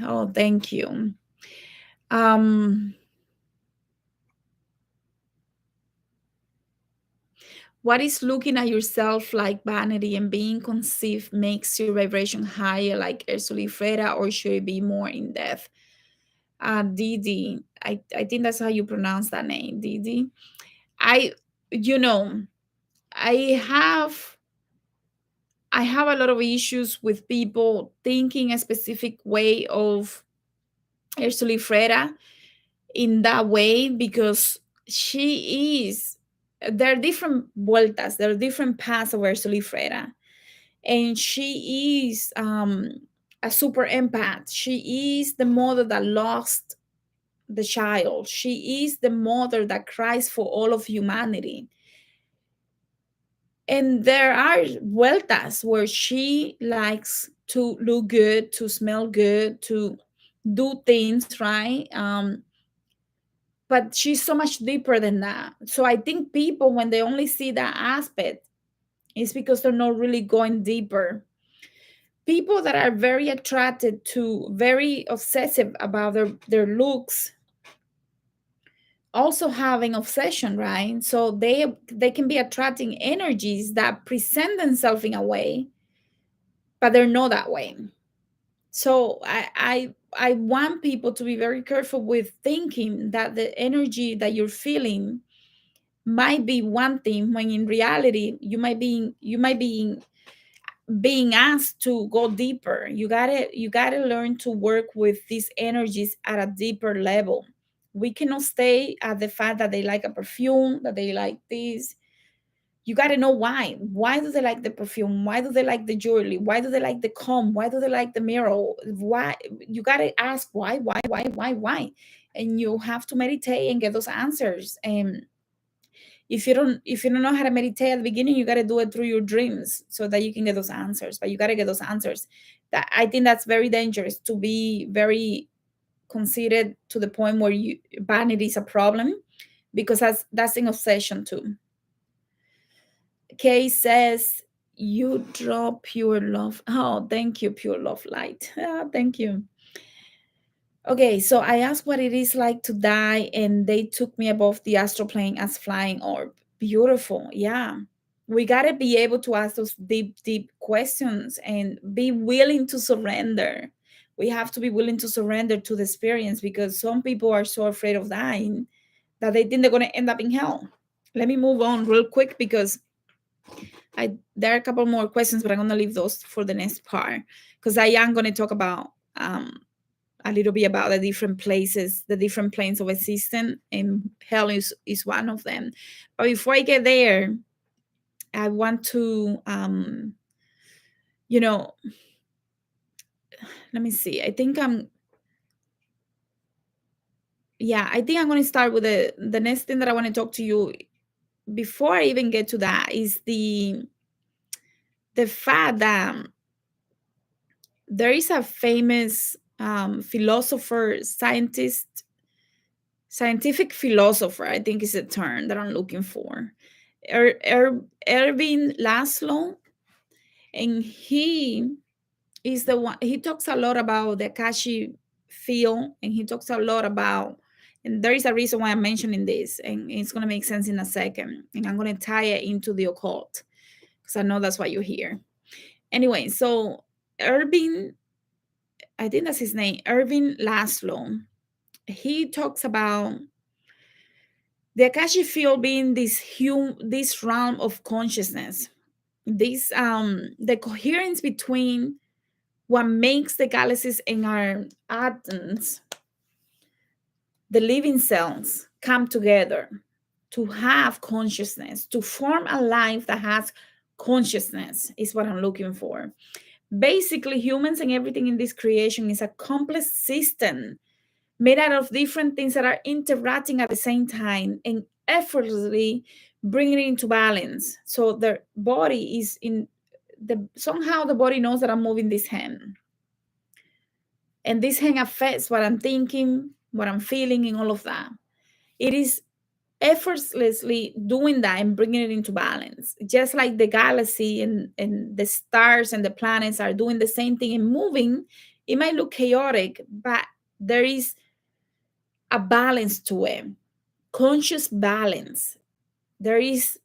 Oh, thank you. What is looking at yourself like vanity and being conceived makes your vibration higher, like Ursula Freda, or should it be more in depth? Didi, I think that's how you pronounce that name, Didi. I, you know, I have I have a lot of issues with people thinking a specific way of Ursula Freda in that way, because she is, there are different vueltas, there are different paths of Ursula Freda, and she is a super empath. She is the mother that lost the child. She is the mother that cries for all of humanity. And there are vueltas where she likes to look good, to smell good, to do things right. But she's so much deeper than that. So I think people, when they only see that aspect, it's because they're not really going deeper. People that are very attracted to, very obsessive about their looks, also have an obsession, right? So they can be attracting energies that present themselves in a way, but they're not that way. So I want people to be very careful with thinking that the energy that you're feeling might be one thing, when in reality you might be being asked to go deeper. You gotta learn to work with these energies at a deeper level. We cannot stay at the fact that they like a perfume, that they like this. You got to know why do they like the perfume, why do they like the jewelry, why do they like the comb, why do they like the mirror, why. You got to ask why, and you have to meditate and get those answers. And if you don't know how to meditate at the beginning, you got to do it through your dreams so that you can get those answers. But you got to get those answers. That, I think that's very dangerous, to be very conceited to the point where vanity is a problem, because that's an obsession too. Kay says, you draw pure love. Oh, thank you, pure love light. Thank you. Okay, so I asked what it is like to die, and they took me above the astral plane as flying orb. Beautiful. Yeah. We got to be able to ask those deep questions and be willing to surrender. We have to be willing to surrender to the experience, because some people are so afraid of dying that they think they're going to end up in hell. Let me move on real quick, because there are a couple more questions, but I'm going to leave those for the next part, because I am going to talk about a little bit about the different places, the different planes of existence, and hell is one of them. But before I get there, I want to, let me see. I think I'm going to start with the next thing that I want to talk to you. Before I even get to that, is the fact that there is a famous philosopher, scientific philosopher, I think is a term that I'm looking for, Ervin Laszlo, and he is the one. He talks a lot about the Akashic field, and he talks a lot about, and there is a reason why I'm mentioning this, and it's going to make sense in a second, and I'm going to tie it into the occult, because I know that's what you hear. Anyway, so Ervin, I think that's his name, Ervin Laszlo, he talks about the Akashic field being this realm of consciousness, this the coherence between what makes the galaxies and our atoms, the living cells, come together to have consciousness, to form a life that has consciousness, is what I'm looking for. Basically, humans and everything in this creation is a complex system made out of different things that are interacting at the same time and effortlessly bringing it into balance. So the body is somehow the body knows that I'm moving this hand, and this hand affects what I'm thinking, what I'm feeling, and all of that. It is effortlessly doing that and bringing it into balance, just like the galaxy and the stars and the planets are doing the same thing and moving. It might look chaotic, but there is a balance to it, conscious balance. There is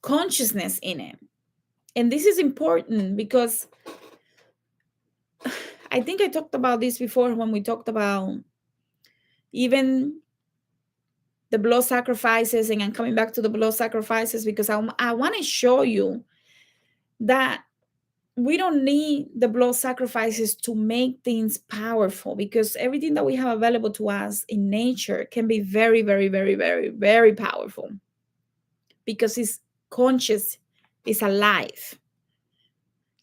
consciousness in it. And this is important because I think I talked about this before when we talked about even the blood sacrifices, and I'm coming back to the blood sacrifices because I want to show you that we don't need the blood sacrifices to make things powerful, because everything that we have available to us in nature can be very, very, very, very, very powerful, because it's conscious, it's alive.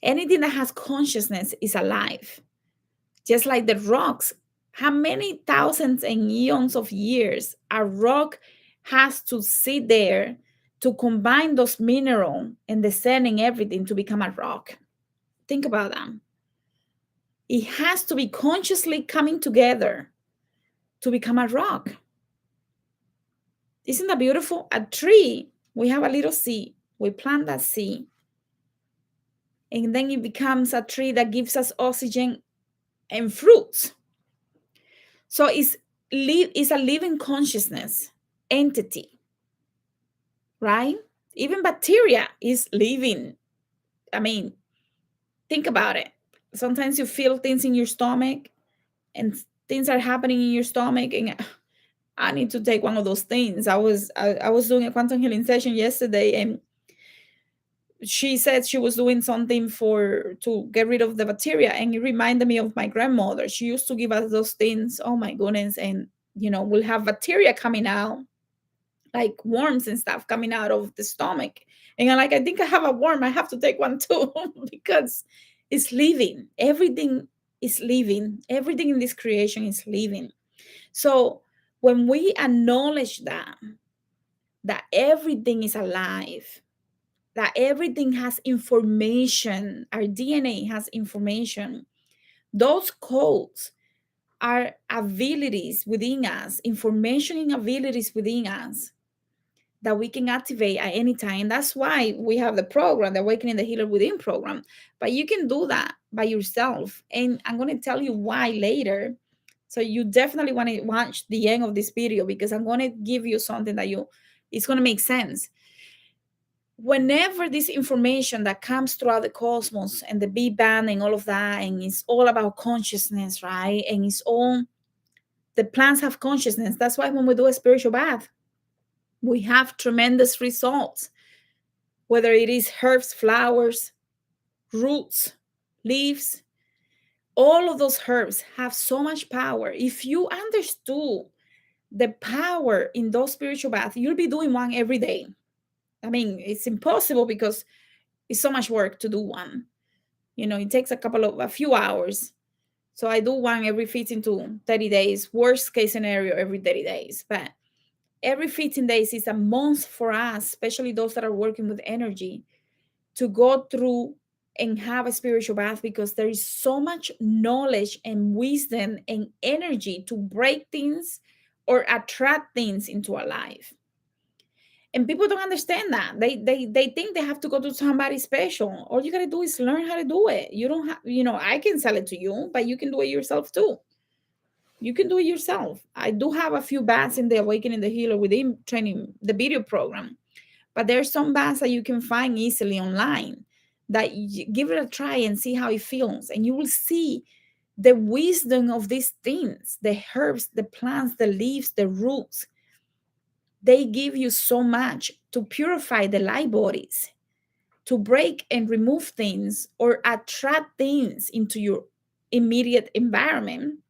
Anything that has consciousness is alive. Just like the rocks, how many thousands and eons of years a rock has to sit there to combine those minerals and the sand and everything to become a rock? Think about that. It has to be consciously coming together to become a rock. Isn't that beautiful? A tree, we have a little seed, we plant that seed, and then it becomes a tree that gives us oxygen and fruits. So it's a living consciousness entity, right? Even bacteria is living. I mean, think about it. Sometimes you feel things in your stomach and things are happening in your stomach, and I need to take one of those things. I was doing a quantum healing session yesterday, and she said she was doing something to get rid of the bacteria, and it reminded me of my grandmother. She used to give us those things. Oh my goodness. And we'll have bacteria coming out, like worms and stuff coming out of the stomach, and I'm like, I think I have a worm, I have to take one too. Because it's living. Everything is living. Everything in this creation is living. So when we acknowledge that everything is alive, that everything has information, our DNA has information, those codes are abilities within us, information and abilities within us that we can activate at any time. That's why we have the program, the Awakening the Healer Within program. But you can do that by yourself. And I'm going to tell you why later. So you definitely want to watch the end of this video, because I'm going to give you something that it's going to make sense. whenever this information that comes throughout the cosmos and the Big Bang and all of that, and it's all about consciousness, right? And it's all, the plants have consciousness. That's why when we do a spiritual bath, we have tremendous results, whether it is herbs, flowers, roots, leaves. All of those herbs have so much power. If you understood the power in those spiritual baths, you'll be doing one every day. I mean, it's impossible because it's so much work to do one. It takes a few hours. So I do one every 15 to 30 days, worst case scenario every 30 days. But every 15 days is a month for us, especially those that are working with energy, to go through and have a spiritual bath, because there is so much knowledge and wisdom and energy to break things or attract things into our life. And people don't understand that. They think they have to go to somebody special. All you got to do is learn how to do it. You don't have, I can sell it to you, but you can do it yourself too. You can do it yourself. I do have a few baths in the Awakening the Healer within training, the video program. But there's some baths that you can find easily online that you give it a try and see how it feels. And you will see the wisdom of these things, the herbs, the plants, the leaves, the roots. They give you so much to purify the light bodies, to break and remove things or attract things into your immediate environment.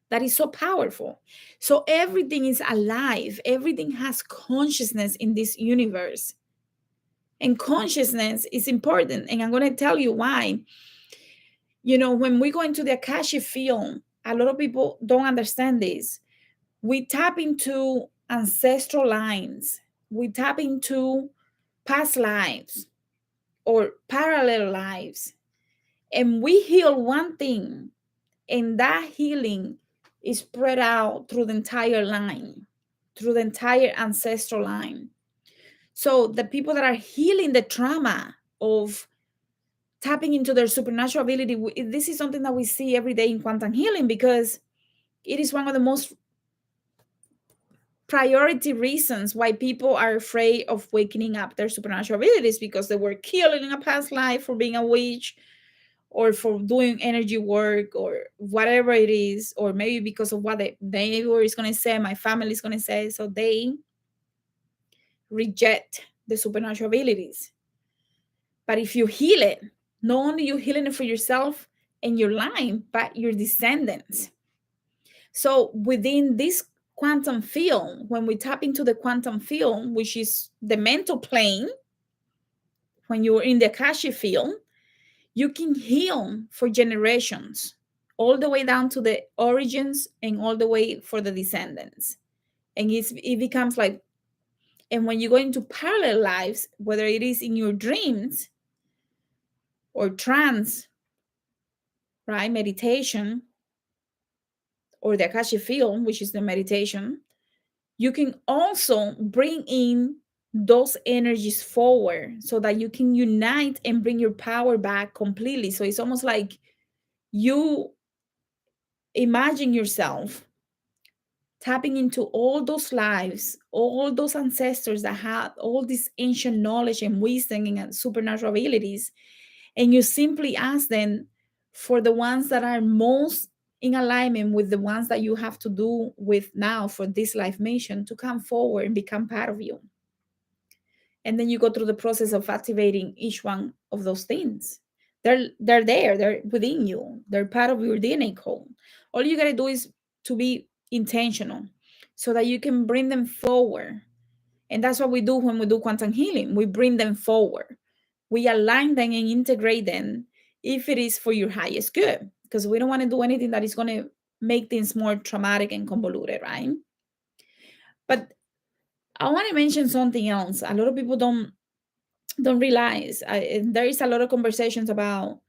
That is so powerful. So everything is alive, everything has consciousness in this universe. And consciousness is important. And I'm going to tell you why. When we go into the Akashic field, a lot of people don't understand this. We tap into ancestral lines, we tap into past lives or parallel lives, and we heal one thing, and that healing is spread out through the entire line, through the entire ancestral line. So the people that are healing the trauma of tapping into their supernatural ability, this is something that we see every day in quantum healing, because it is one of the most priority reasons why people are afraid of waking up their supernatural abilities, because they were killed in a past life for being a witch or for doing energy work or whatever it is, or maybe because of what the neighbor is going to say, my family is going to say. So they reject the supernatural abilities. But if you heal it, not only you healing it for yourself and your line, but your descendants. So within this quantum field, when we tap into the quantum field, which is the mental plane, when you're in the Akashic field, you can heal for generations, all the way down to the origins and all the way for the descendants. And it becomes like, and when you go into parallel lives, whether it is in your dreams or trance, right, meditation, or the Akashic field, which is the meditation, you can also bring in those energies forward so that you can unite and bring your power back completely. So it's almost like you imagine yourself tapping into all those lives, all those ancestors that had all this ancient knowledge and wisdom and supernatural abilities, and you simply ask them for the ones that are most in alignment with the ones that you have to do with now for this life mission to come forward and become part of you. And then you go through the process of activating each one of those things. They're there, they're within you, they're part of your DNA code. All you got to do is to be intentional so that you can bring them forward. And that's what we do when we do quantum healing. We bring them forward, we align them and integrate them if it is for your highest good, because we don't want to do anything that is going to make things more traumatic and convoluted, right? But I want to mention something else. A lot of people don't realize. There is a lot of conversations about.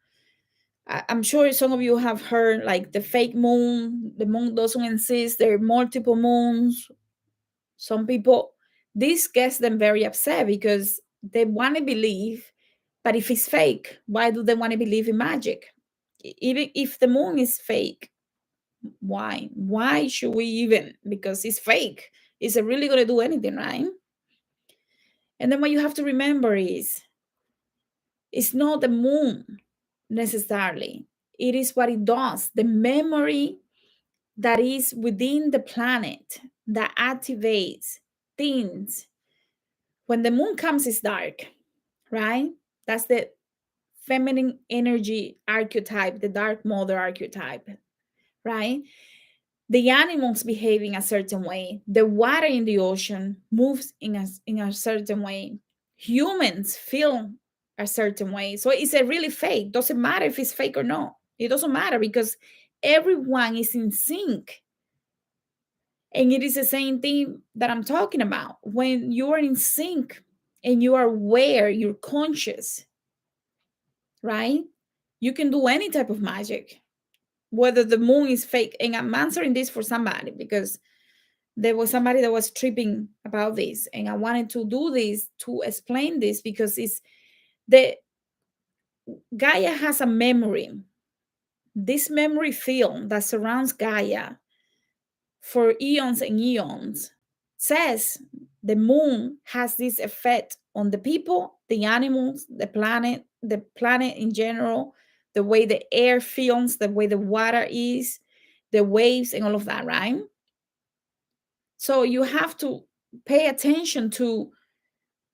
I'm sure some of you have heard like the fake moon. The moon doesn't exist. There are multiple moons. Some people, this gets them very upset because they want to believe, but if it's fake, why do they want to believe in magic? Even if the moon is fake, why? Why should we even? Because it's fake. Is it really going to do anything, right? And then what you have to remember is it's not the moon necessarily. It is what it does, the memory that is within the planet that activates things. When the moon comes, it's dark, right? That's the feminine energy archetype, the dark mother archetype, right? The animals behave in a certain way. The water in the ocean moves in a certain way. Humans feel a certain way. So is it really fake? Doesn't matter if it's fake or not. It doesn't matter because everyone is in sync. And it is the same thing that I'm talking about. When you are in sync and you are aware, you're conscious, right? You can do any type of magic, whether the moon is fake. And I'm answering this for somebody because there was somebody that was tripping about this. And I wanted to do this to explain this because it's the Gaia has a memory. This memory field that surrounds Gaia for eons and eons says the moon has this effect on the people, the animals, the planet in general, the way the air feels, the way the water is, the waves, and all of that, right? So you have to pay attention to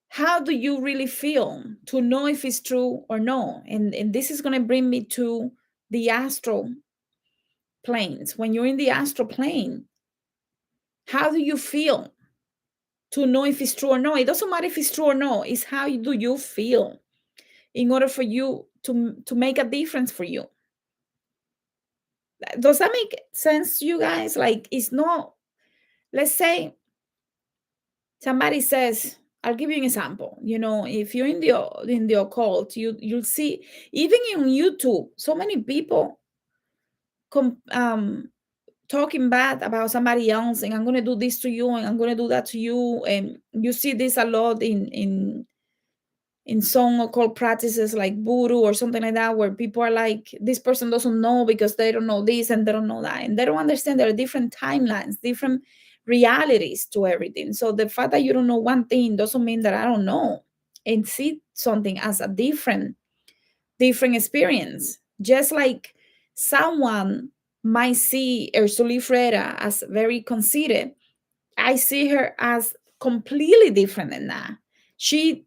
how do you really feel to know if it's true or no. And this is going to bring me to the astral planes. When you're in the astral plane, how do you feel to know if it's true or no? It doesn't matter if it's true or no. It's how do you feel in order for you to make a difference for you. Does that make sense to you guys? Like, it's not, let's say somebody says, I'll give you an example. You know, if you're in the occult, you'll see even in YouTube so many people talking bad about somebody else, and I'm going to do this to you and I'm going to do that to you. And you see this a lot in some occult practices like voodoo or something like that, where people are like, this person doesn't know because they don't know this and they don't know that, and they don't understand there are different timelines, different realities to everything. So the fact that you don't know one thing doesn't mean that I don't know and see something as a different experience. Just like someone might see Ursula Freda as very conceited, I see her as completely different than that. She,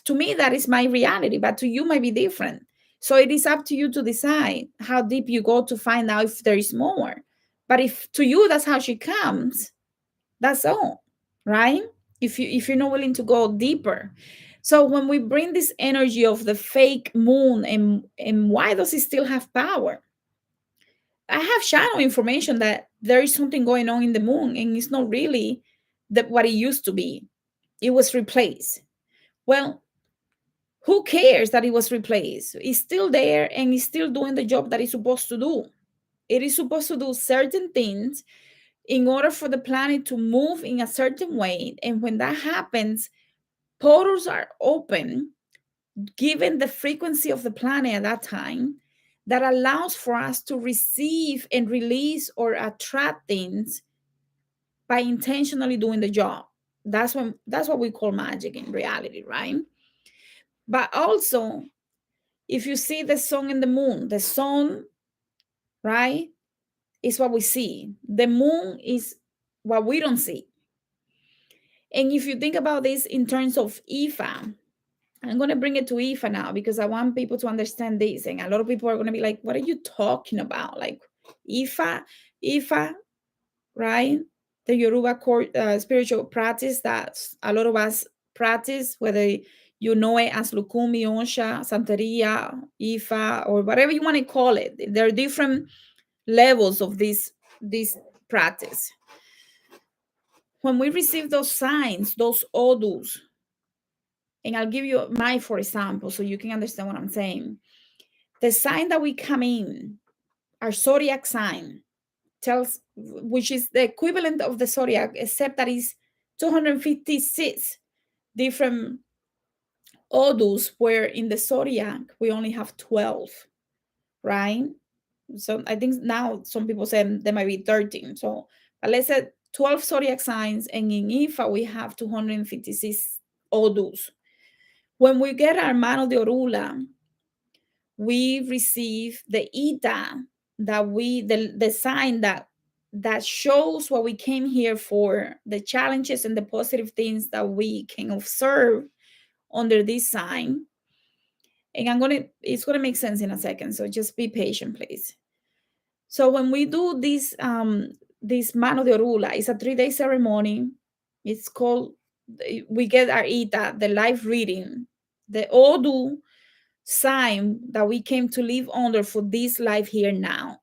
to me, that is my reality, but to you might be different. So it is up to you to decide how deep you go to find out if there is more. But if to you that's how she comes, that's all, right? If you're not willing to go deeper. So when we bring this energy of the fake moon, and why does it still have power? I have shadow information that there is something going on in the moon, and it's not really that what it used to be. It was replaced. Well, who cares that it was replaced? It's still there and it's still doing the job that it's supposed to do. It is supposed to do certain things in order for the planet to move in a certain way. And when that happens, portals are open, given the frequency of the planet at that time, that allows for us to receive and release or attract things by intentionally doing the job. That's what we call magic in reality, right? But also, if you see the sun and the sun, right, is what we see. The moon is what we don't see. And if you think about this in terms of Ifa, I'm going to bring it to Ifa now because I want people to understand this. And a lot of people are going to be like, what are you talking about? Like Ifa, right? The Yoruba spiritual practice that a lot of us practice, whether you know it as Lukumi, Onsha, Santeria, Ifa, or whatever you want to call it. There are different levels of this practice. When we receive those signs, those odus, and I'll give you mine for example, so you can understand what I'm saying. The sign that we come in, our zodiac sign, tells, which is the equivalent of the zodiac, except that is 256 different odus, where in the zodiac we only have 12, right? So I think now some people say there might be 13. So but let's say 12 zodiac signs, and in Ifa we have 256 odus. When we get our mano de orula, we receive the ita, that the sign that shows what we came here for, the challenges and the positive things that we can observe under this sign. And it's gonna make sense in a second, so just be patient, please. So when we do this mano de orula, it's a 3-day ceremony. It's called, we get our ita, the life reading, the odu sign that we came to live under for this life here now.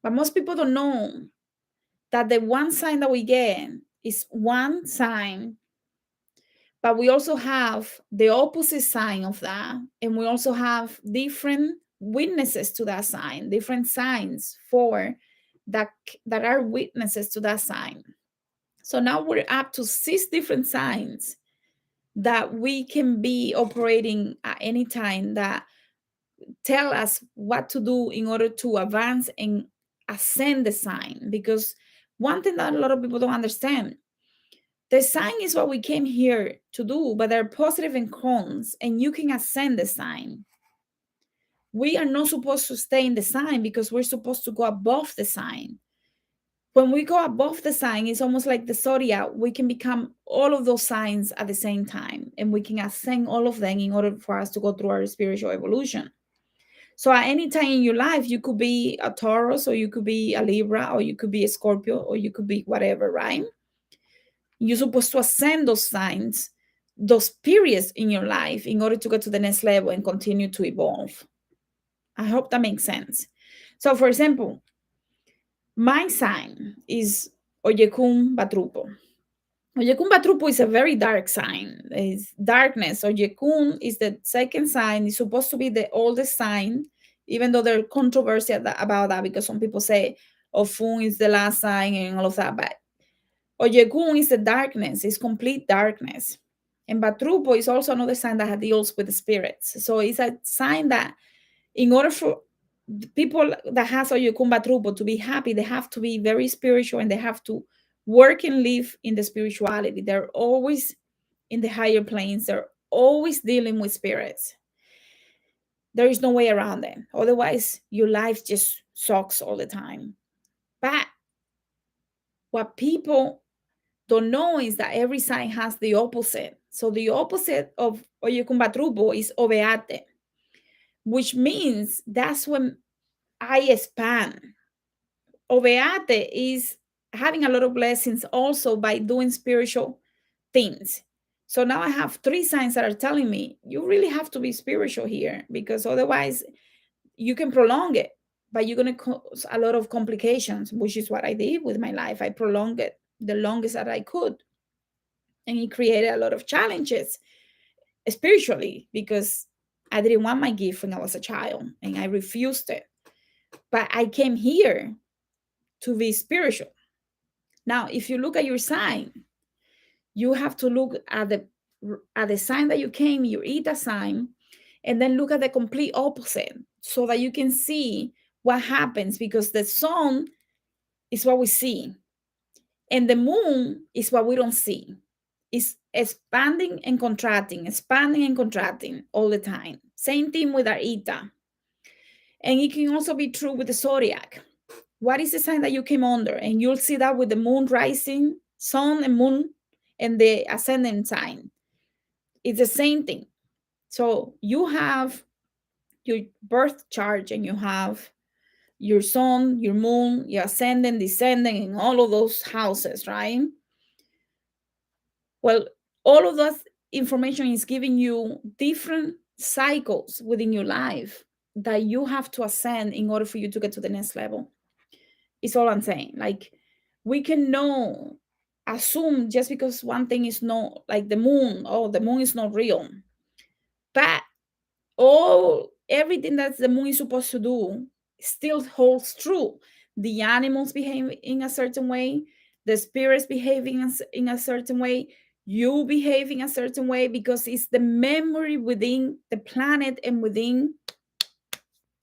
But most people don't know that the one sign that we get is one sign, but we also have the opposite sign of that. And we also have different witnesses to that sign, different signs for that are witnesses to that sign. So now we're up to 6 different signs that we can be operating at any time, that tell us what to do in order to advance and ascend the sign. Because one thing that a lot of people don't understand, the sign is what we came here to do, but there are positive and cons, and you can ascend the sign. We are not supposed to stay in the sign, because we're supposed to go above the sign. When we go above the sign, it's almost like the zodiac. We can become all of those signs at the same time, and we can ascend all of them in order for us to go through our spiritual evolution. So at any time in your life, you could be a Taurus, or you could be a Libra, or you could be a Scorpio, or you could be whatever, right? You're supposed to ascend those signs, those periods in your life, in order to get to the next level and continue to evolve. I hope that makes sense. So, for example, my sign is Oyekun Batrupo. Oyekun Batrupo is a very dark sign. It's darkness. Oyekun is the second sign. It's supposed to be the oldest sign, even though there's controversy about that, because some people say Ofun is the last sign and all of that. But Oyekun is the darkness, it's complete darkness. And Batrupo is also another sign that deals with the spirits. So it's a sign that in order for the people that has Oyekun Batrupo to be happy, they have to be very spiritual, and they have to work and live in the spirituality. They're always in the higher planes. They're always dealing with spirits. There is no way around them. Otherwise, your life just sucks all the time. But what people don't know is that every sign has the opposite. So the opposite of Oyekun Batrupo is Obeate, which means that's when I expand. Obeate is having a lot of blessings also by doing spiritual things. So now I have 3 signs that are telling me you really have to be spiritual here, because otherwise you can prolong it, but you're going to cause a lot of complications, which is what I did with my life. I prolonged it the longest that I could. And it created a lot of challenges spiritually, because I didn't want my gift when I was a child, and I refused it. But I came here to be spiritual. Now, if you look at your sign, you have to look at the sign that you came, your Eta sign, and then look at the complete opposite, so that you can see what happens, because the sun is what we see, and the moon is what we don't see. It's expanding and contracting all the time. Same thing with our Eta. And it can also be true with the zodiac. What is the sign that you came under? And you'll see that with the moon rising, sun and moon, and the ascendant sign. It's the same thing. So you have your birth chart, and you have your sun, your moon, your ascendant, descendant, and all of those houses, right? Well, all of that information is giving you different cycles within your life that you have to ascend in order for you to get to the next level. It's all I'm saying. Like, we can know, assume just because one thing is not, like the moon, oh, the moon is not real. But everything that the moon is supposed to do still holds true. The animals behave in a certain way, the spirits behaving in a certain way, you behaving a certain way, because it's the memory within the planet and within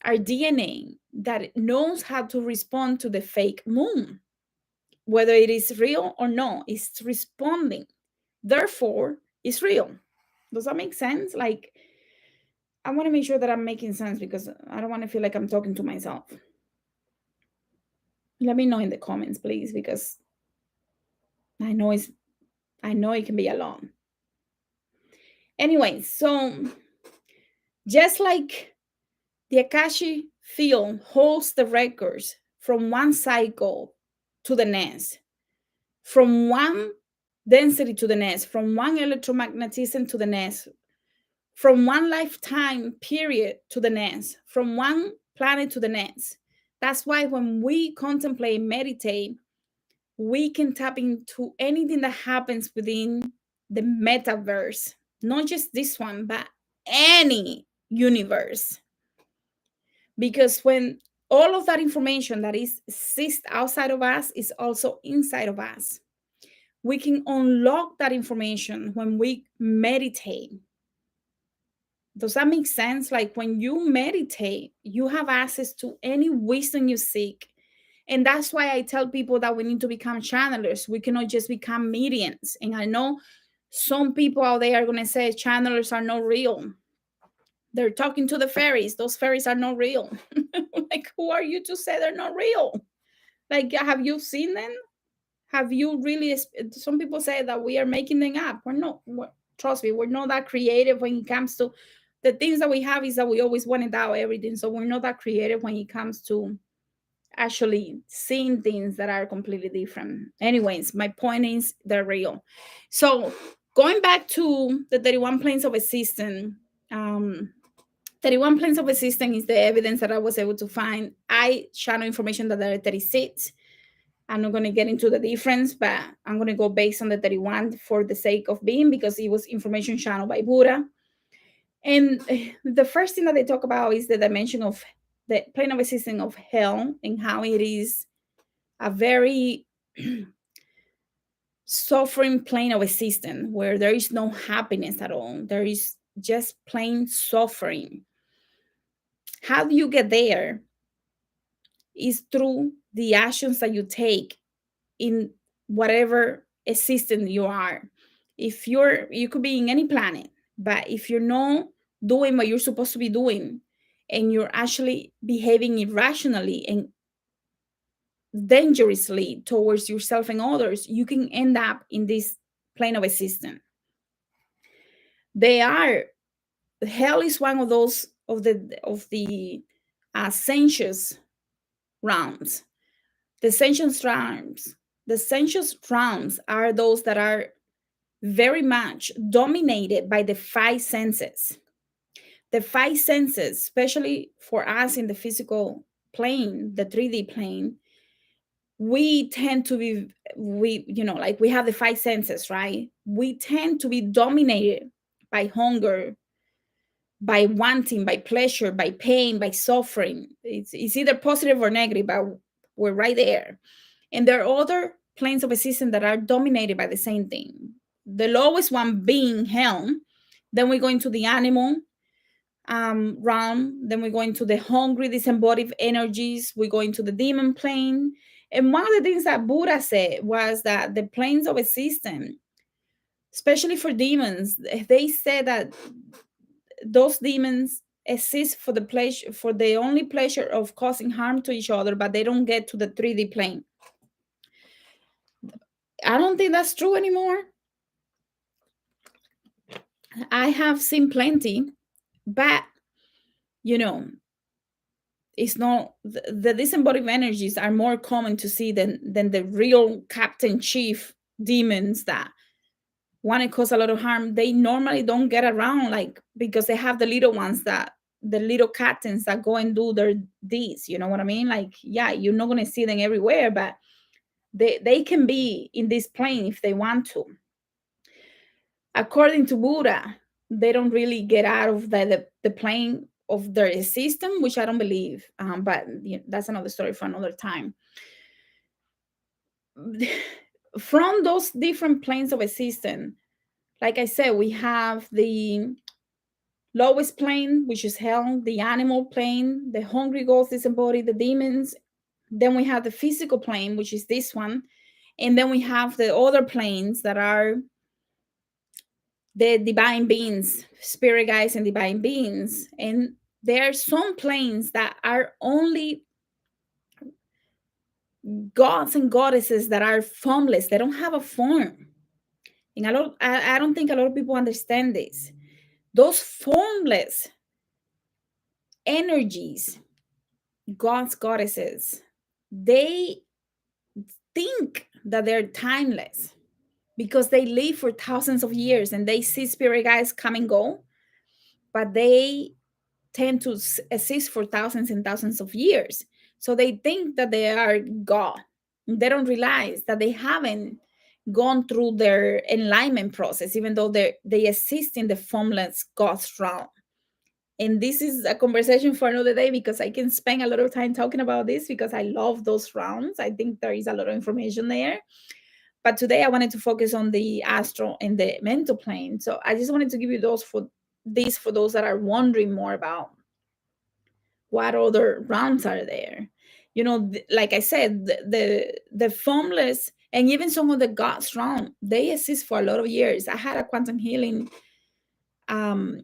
our DNA that it knows how to respond to the fake moon, whether it is real or not. It's responding. Therefore, is real. Does that make sense? Like, I want to make sure that I'm making sense because I don't want to feel like I'm talking to myself. Let me know in the comments, please, because I know it can be a lot. Anyway, so just like the Akashi field holds the records from one cycle to the next, from one density to the next, from one electromagnetism to the next, from one lifetime period to the next, from one planet to the next. That's why when we contemplate, meditate, we can tap into anything that happens within the metaverse, not just this one, but any universe. Because when all of that information that is exists outside of us is also inside of us, we can unlock that information when we meditate. Does that make sense? Like when you meditate, you have access to any wisdom you seek. And that's why I tell people that we need to become channelers. We cannot just become mediums. And I know some people out there are going to say channelers are not real. They're talking to the fairies. Those fairies are not real. Like, who are you to say they're not real? Like, have you seen them? Have you really? Some people say that we are making them up. We're not. Trust me, we're not that creative when it comes to the things that we have. Is that we always wanted out everything, so we're not that creative when it comes to actually seeing things that are completely different. Anyways, my point is they're real. So going back to the 31 planes of existence, 31 planes of existence is the evidence that I was able to find. I channel information that there are 36. I'm not going to get into the difference, but I'm going to go based on the 31 for the sake of being, because it was information channeled by Buddha. And the first thing that they talk about is the dimension of the plane of existence of hell, and how it is a very suffering plane of existence where there is no happiness at all. There is just plain suffering. How do you get there? Is through the actions that you take in whatever existence you are. If you could be in any planet, but if you're not doing what you're supposed to be doing, and you're actually behaving irrationally and dangerously towards yourself and others, you can end up in this plane of existence. They are Hell is one of those of the sensuous realms. The sensuous realms. The sensuous realms are those that are very much dominated by the five senses. The five senses, especially for us in the physical plane, the 3D plane, we tend to be, like we have the five senses, right? We tend to be dominated by hunger, by wanting, by pleasure, by pain, by suffering. It's either positive or negative, but we're right there. And there are other planes of existence that are dominated by the same thing. The lowest one being hell. Then we go into the animal realm. Then we go into the hungry, disembodied energies. We go into the demon plane. And one of the things that Buddha said was that the planes of existence, especially for demons, they said that those demons exist for the pleasure, for the only pleasure of causing harm to each other, but they don't get to the 3D plane. I don't think that's true anymore. I have seen plenty, but it's not, the disembodied energies are more common to see than the real captain chief demons that want to cause a lot of harm. They normally don't get around, like, because they have the little ones, that the little captains that go and do their deeds. You know what I mean? Like, yeah, you're not going to see them everywhere, but they can be in this plane if they want to. According to Buddha, they don't really get out of the plane of their system, which I don't believe. But that's another story for another time. From those different planes of existence, like I said, we have the lowest plane, which is hell, the animal plane, the hungry ghosts disembodied, the demons. Then we have the physical plane, which is this one. And then we have the other planes that are the divine beings, spirit guides and divine beings. And there are some planes that are only gods and goddesses that are formless. They don't have a form. And I don't think a lot of people understand this. Those formless energies, gods, goddesses, they think that they're timeless because they live for thousands of years and they see spirit guides come and go, but they tend to exist for thousands and thousands of years. So they think that they are God. They don't realize that they haven't gone through their enlightenment process, even though they exist in the formless God's realm. And this is a conversation for another day because I can spend a lot of time talking about this because I love those realms. I think there is a lot of information there. But today I wanted to focus on the astral and the mental plane. So I just wanted to give you these for those that are wondering more about what other realms are there. Like I said, the formless and even some of the gods realm, they exist for a lot of years. I had a quantum healing um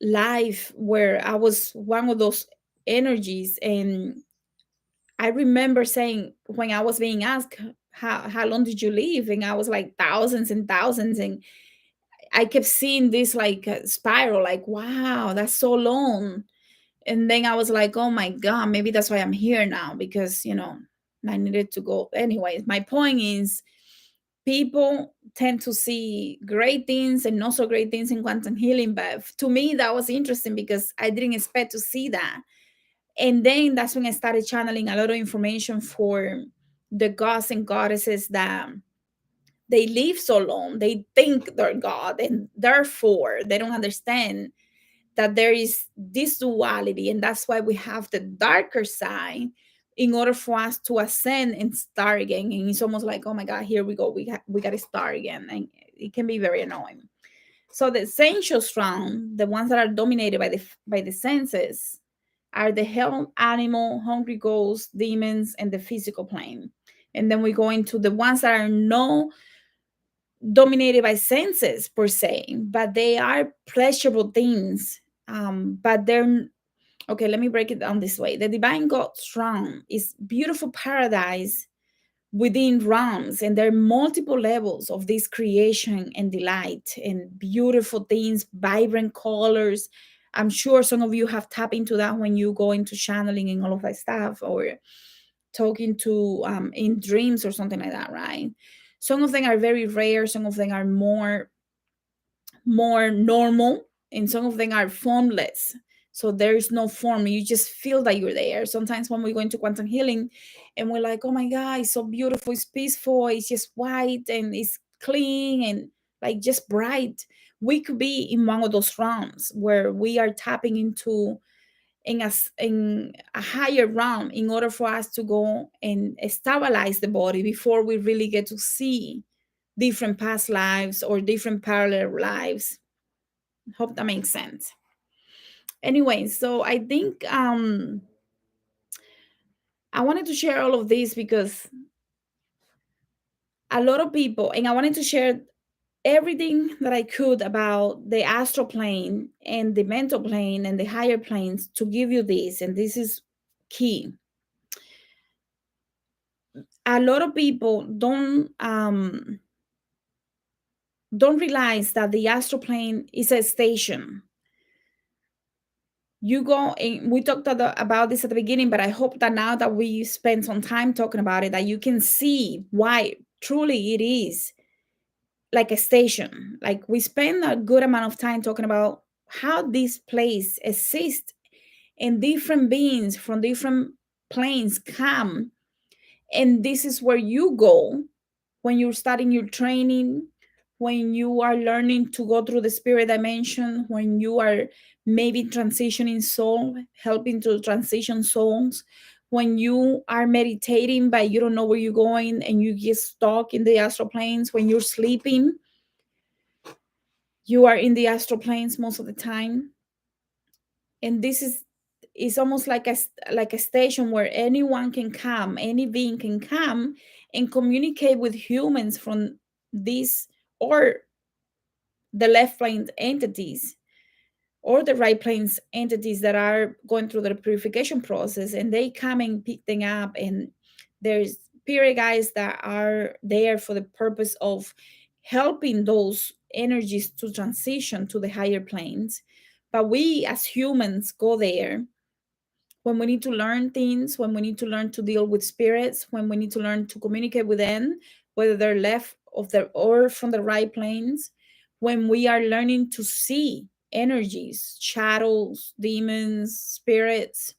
life where I was one of those energies, and I remember saying when I was being asked how long did you live, and I was like thousands and thousands, and I kept seeing this like spiral, like wow, that's so long. And then I was like, oh my god, maybe that's why I'm here now, because I needed to go. Anyways, my point is, people tend to see great things and not so great things in quantum healing, but to me that was interesting because I didn't expect to see that. And then that's when I started channeling a lot of information for the gods and goddesses that they live so long, they think they're god, and therefore they don't understand that there is this duality, and that's why we have the darker side in order for us to ascend and start again. And it's almost like, oh my god, here we go, we got to start again, and it can be very annoying. So the sensual realm, the ones that are dominated by the senses, are the hell animal, hungry ghosts, demons, and the physical plane. And then we go into the ones that are no dominated by senses per se, but they are pleasurable things. But they're okay. Let me break it down this way: the divine God's realm is beautiful paradise within realms, and there are multiple levels of this creation and delight and beautiful things, vibrant colors. I'm sure some of you have tapped into that when you go into channeling and all of that stuff, or talking to in dreams or something like that, right? Some of them are very rare, some of them are more normal, and some of them are formless. So there is no form, you just feel that you're there. Sometimes when we go into quantum healing and we're like, oh my god, it's so beautiful, it's peaceful, it's just white and it's clean and like just bright, we could be in one of those realms where we are tapping into in a higher realm in order for us to go and stabilize the body before we really get to see different past lives or different parallel lives. Hope that makes sense. Anyway, so I think I wanted to share all of this because a lot of people, and I wanted to share everything that I could about the astral plane and the mental plane and the higher planes to give you this, and this is key. A lot of people don't realize that the astral plane is a station. You go, and we talked about this at the beginning, but I hope that now that we spend some time talking about it, that you can see why truly it is like a station. Like, we spend a good amount of time talking about how this place exists, and different beings from different planes come, and this is where you go when you're starting your training, when you are learning to go through the spirit dimension, when you are maybe transitioning soul, helping to transition souls, when you are meditating but you don't know where you're going and you get stuck in the astral planes, when you're sleeping, you are in the astral planes most of the time. And this is almost like a station where anyone can come, any being can come and communicate with humans from this, or the left plane entities or the right planes entities that are going through the purification process, and they come and pick them up. And there's spirit guides that are there for the purpose of helping those energies to transition to the higher planes. But we as humans go there when we need to learn things, when we need to learn to deal with spirits, when we need to learn to communicate with them, whether they're left of the or from the right planes, when we are learning to see energies, shadows, demons, spirits,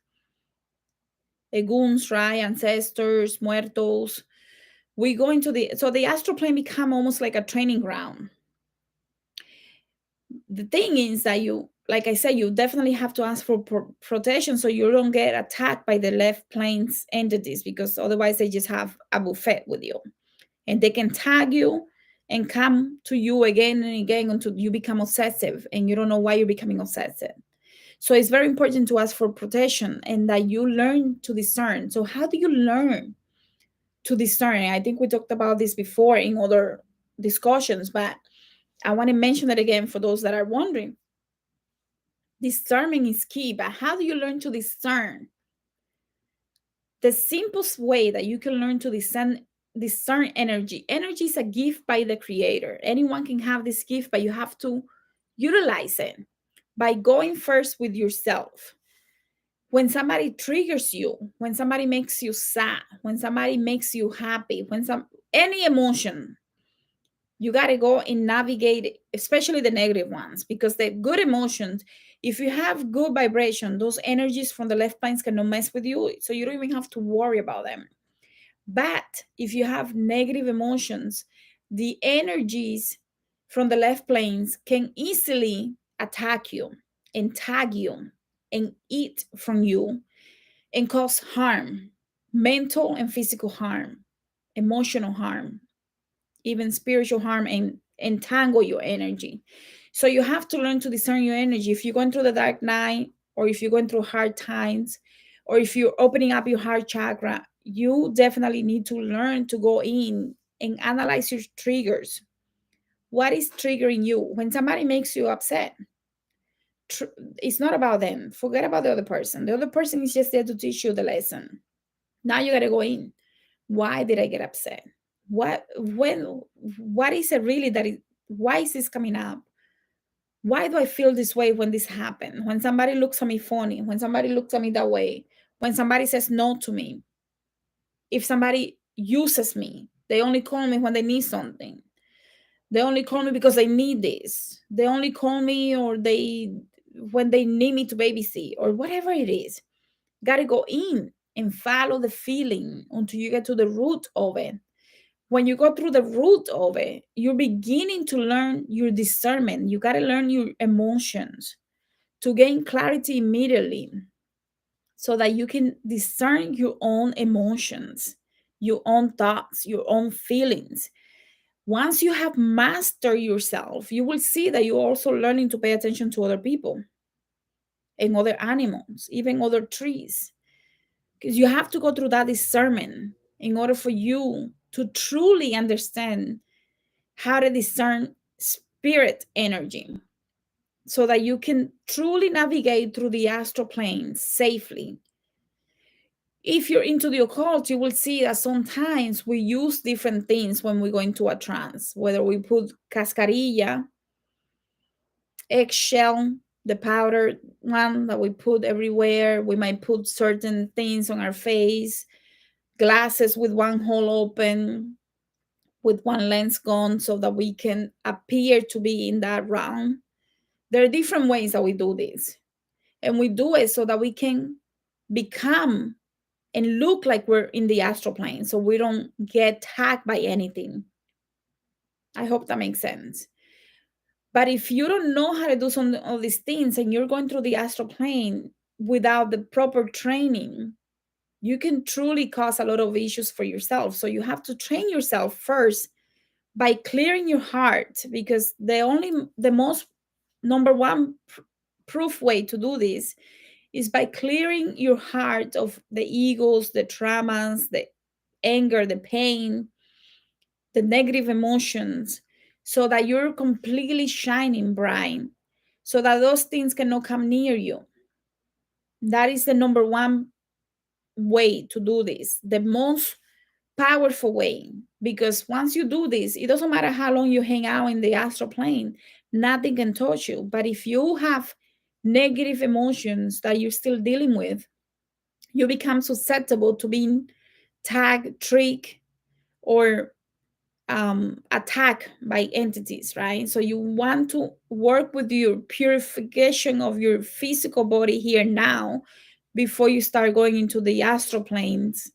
eguns, right, ancestors, muertos. We go into the astral plane become almost like a training ground. The thing is that you, like I said, you definitely have to ask for protection so you don't get attacked by the left plane's entities, because otherwise they just have a buffet with you and they can tag you and come to you again and again until you become obsessive and you don't know why you're becoming obsessive. So it's very important to ask for protection and that you learn to discern. So how do you learn to discern? I think we talked about this before in other discussions, but I want to mention that again for those that are wondering. Discernment is key, but how do you learn to discern? The simplest way that you can learn to discern energy. Energy is a gift by the creator. Anyone can have this gift, but you have to utilize it by going first with yourself. When somebody triggers you, when somebody makes you sad, when somebody makes you happy, any emotion, you got to go and navigate, especially the negative ones, because the good emotions, if you have good vibration, those energies from the left planes cannot mess with you, so you don't even have to worry about them. But if you have negative emotions, the energies from the left planes can easily attack you and tag you and eat from you and cause harm, mental and physical harm, emotional harm, even spiritual harm, and entangle your energy. So you have to learn to discern your energy. If you're going through the dark night, or if you're going through hard times, or if you're opening up your heart chakra, you definitely need to learn to go in and analyze your triggers. What is triggering you? When somebody makes you upset, it's not about them. Forget about the other person. The other person is just there to teach you the lesson. Now you got to go in. Why did I get upset? What is it really why is this coming up? Why do I feel this way when this happened? When somebody looks at me funny, when somebody looks at me that way, when somebody says no to me, if somebody uses me, they only call me when they need something. They only call me because they need this. They only call me or they when they need me to babysit or whatever it is. Gotta go in and follow the feeling until you get to the root of it. When you go through the root of it, you're beginning to learn your discernment. You got to learn your emotions to gain clarity immediately so that you can discern your own emotions, your own thoughts, your own feelings. Once you have mastered yourself, you will see that you're also learning to pay attention to other people and other animals, even other trees. Because you have to go through that discernment in order for you to truly understand how to discern spirit energy so that you can truly navigate through the astral plane safely. If you're into the occult, you will see that sometimes we use different things when we go into a trance, whether we put cascarilla, eggshell, the powder one that we put everywhere. We might put certain things on our face, glasses with one hole open, with one lens gone, so that we can appear to be in that realm. There are different ways that we do this. And we do it so that we can become and look like we're in the astral plane so we don't get tagged by anything. I hope that makes sense. But if you don't know how to do some of these things and you're going through the astral plane without the proper training, you can truly cause a lot of issues for yourself. So you have to train yourself first by clearing your heart, because the most number one proof way to do this is by clearing your heart of the egos, the traumas, the anger, the pain, the negative emotions, so that you're completely shining bright, so that those things cannot come near you. That is the number one way to do this, the most powerful way. Because once you do this, it doesn't matter how long you hang out in the astral plane, nothing can touch you. But if you have negative emotions that you're still dealing with, you become susceptible to being tagged, tricked, or attacked by entities, right? So you want to work with your purification of your physical body here now before you start going into the astral planes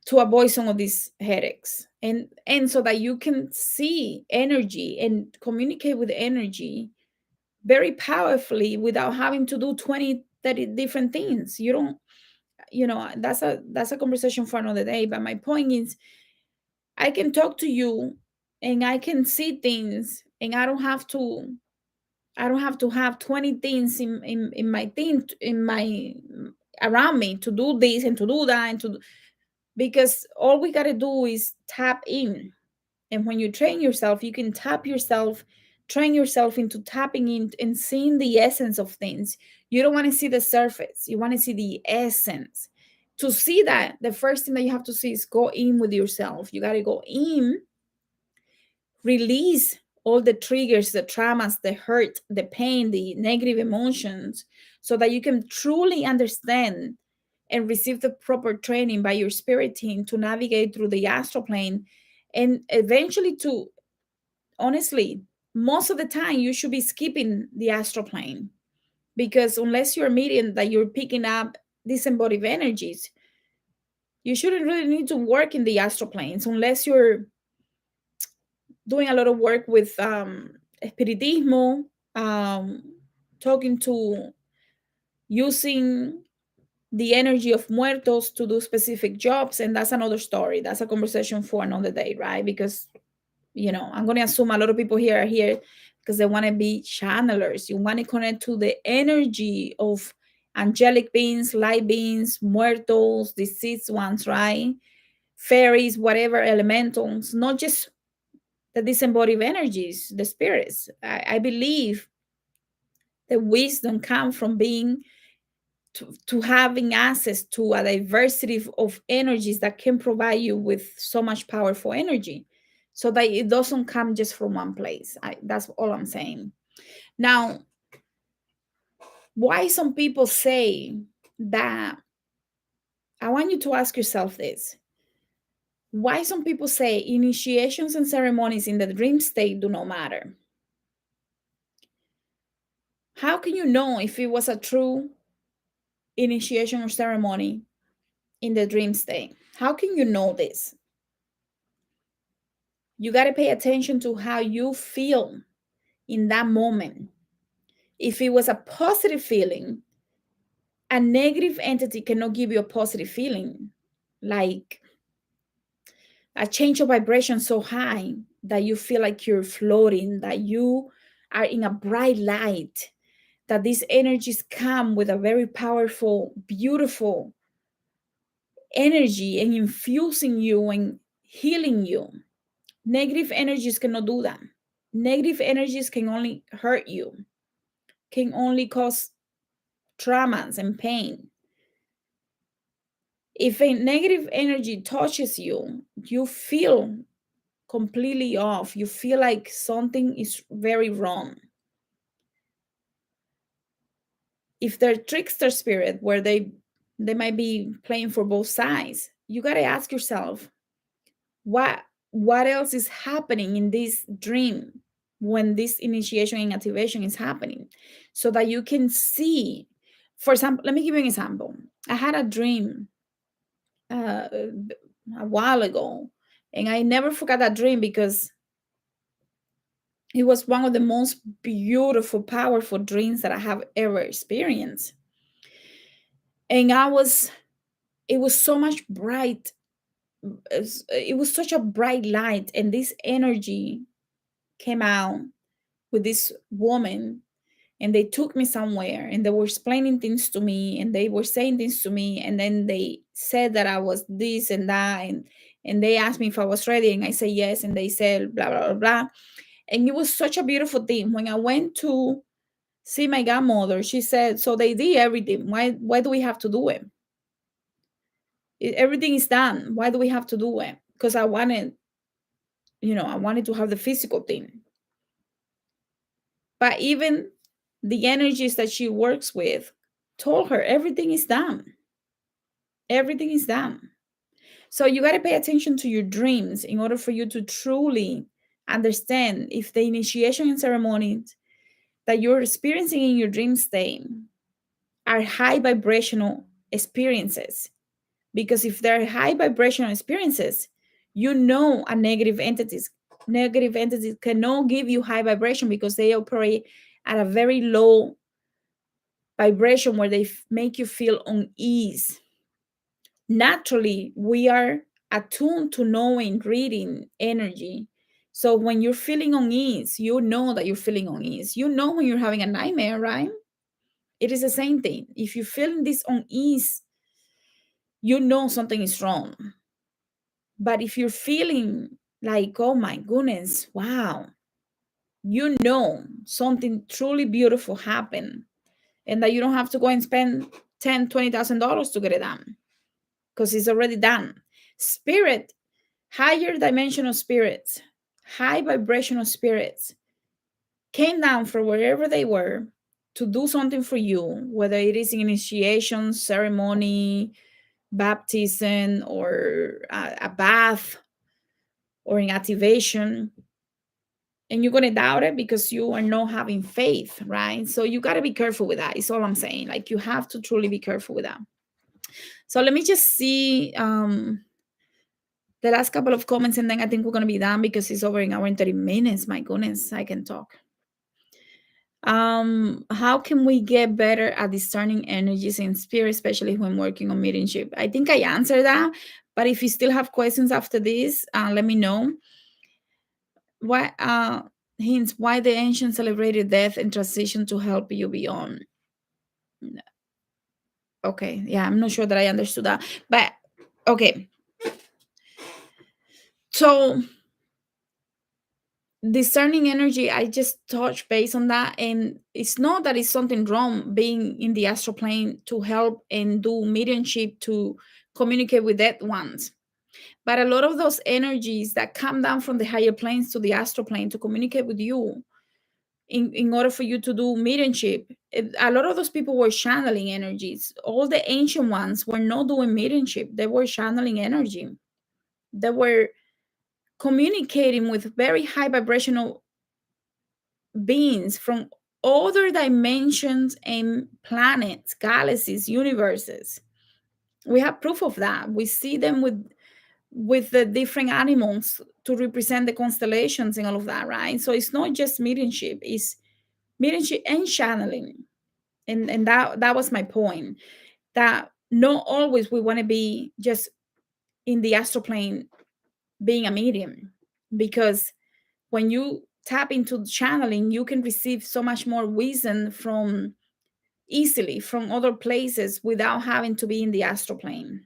to avoid some of these headaches, and so that you can see energy and communicate with energy very powerfully without having to do 20, 30 different things. You don't, that's a conversation for another day. But my point is, I can talk to you and I can see things, and I don't have to have 20 things in my thing, in my around me, to do this and to do that and to, because all we got to do is tap in. And when you train yourself, you can train yourself into tapping in and seeing the essence of things. You don't want to see the surface, you want to see the essence. To see that, the first thing that you have to see is go in with yourself. You got to go in, release all the triggers, the traumas, the hurt, the pain, the negative emotions, so that you can truly understand and receive the proper training by your spirit team to navigate through the astral plane. And eventually, to, honestly, most of the time you should be skipping the astral plane, because unless you're a medium that you're picking up disembodied energies, you shouldn't really need to work in the astral planes unless you're doing a lot of work with espiritismo, um, talking to, using the energy of muertos to do specific jobs. And that's another story. That's a conversation for another day, right? Because, I'm going to assume a lot of people here are here because they want to be channelers. You want to connect to the energy of angelic beings, light beings, muertos, deceased ones, right? Fairies, whatever, elementals, not just the disembodied energies, the spirits. I believe the wisdom comes from being to having access to a diversity of energies that can provide you with so much powerful energy, so that it doesn't come just from one place. That's all I'm saying. Now, why some people say that, I want you to ask yourself this. Why some people say initiations and ceremonies in the dream state do not matter? How can you know if it was a true initiation or ceremony in the dream state? How can you know this? You got to pay attention to how you feel in that moment. If it was a positive feeling, a negative entity cannot give you a positive feeling, like a change of vibration so high that you feel like you're floating, that you are in a bright light, that these energies come with a very powerful, beautiful energy and infusing you and healing you. Negative energies cannot do that. Negative energies can only hurt you, can only cause traumas and pain. If a negative energy touches you, you feel completely off. You feel like something is very wrong. If they're trickster spirit, where they might be playing for both sides, you got to ask yourself, what else is happening in this dream when this initiation and activation is happening, so that you can see. For example, let me give you an example. I had a dream a while ago, and I never forgot that dream because it was one of the most beautiful, powerful dreams that I have ever experienced. And it was so much bright. It was such a bright light, and this energy came out with this woman, and they took me somewhere, and they were explaining things to me, and they were saying things to me, and then they said that I was this and that, And they asked me if I was ready, and I said yes, and they said blah blah blah blah. And it was such a beautiful thing. When I went to see my godmother, she said, so they did everything. Why do we have to do it? Everything is done. Why do we have to do it? Because I wanted to have the physical thing. But even the energies that she works with told her everything is done. Everything is done. So you got to pay attention to your dreams in order for you to truly understand if the initiation and ceremonies that you're experiencing in your dream state are high vibrational experiences. Because if they're high vibrational experiences, a negative entities cannot give you high vibration because they operate at a very low vibration where they make you feel unease. Naturally, we are attuned to knowing, reading energy. So when you're feeling unease, you know that you're feeling unease. You know when you're having a nightmare, right? It is the same thing. If you're feeling this unease, you know something is wrong. But if you're feeling like, oh my goodness, wow, you know something truly beautiful happened, and that you don't have to go and spend $10,000, $20,000 to get it done because it's already done. Spirit, higher dimensional spirits, high vibrational spirits came down from wherever they were to do something for you, whether it is initiation, ceremony, baptism, or a bath, or in activation. And you're going to doubt it because you are not having faith, right? So you got to be careful with that. Is all I'm saying. Like, you have to truly be careful with that. So let me just see the last couple of comments, and then I think we're going to be done because it's over an hour and 30 minutes. My goodness, I can talk. How can we get better at discerning energies in spirit, especially when working on mediumship? I think I answered that, but if you still have questions after this, let me know. Why hints why the ancients celebrated death and transition to help you beyond? Okay, yeah, I'm not sure that I understood that, but okay. So discerning energy, I just touched base on that, and it's not that it's something wrong being in the astral plane to help and do mediumship to communicate with dead ones. But a lot of those energies that come down from the higher planes to the astral plane to communicate with you, in order for you to do mediumship, a lot of those people were channeling energies. All the ancient ones were not doing mediumship, they were channeling energy. They were communicating with very high vibrational beings from other dimensions and planets, galaxies, universes. We have proof of that. We see them with the different animals to represent the constellations and all of that, right? So it's not just mediumship, it's mediumship and channeling. And that was my point, that not always we want to be just in the astral plane being a medium, because when you tap into channeling, you can receive so much more wisdom from easily from other places without having to be in the astral plane.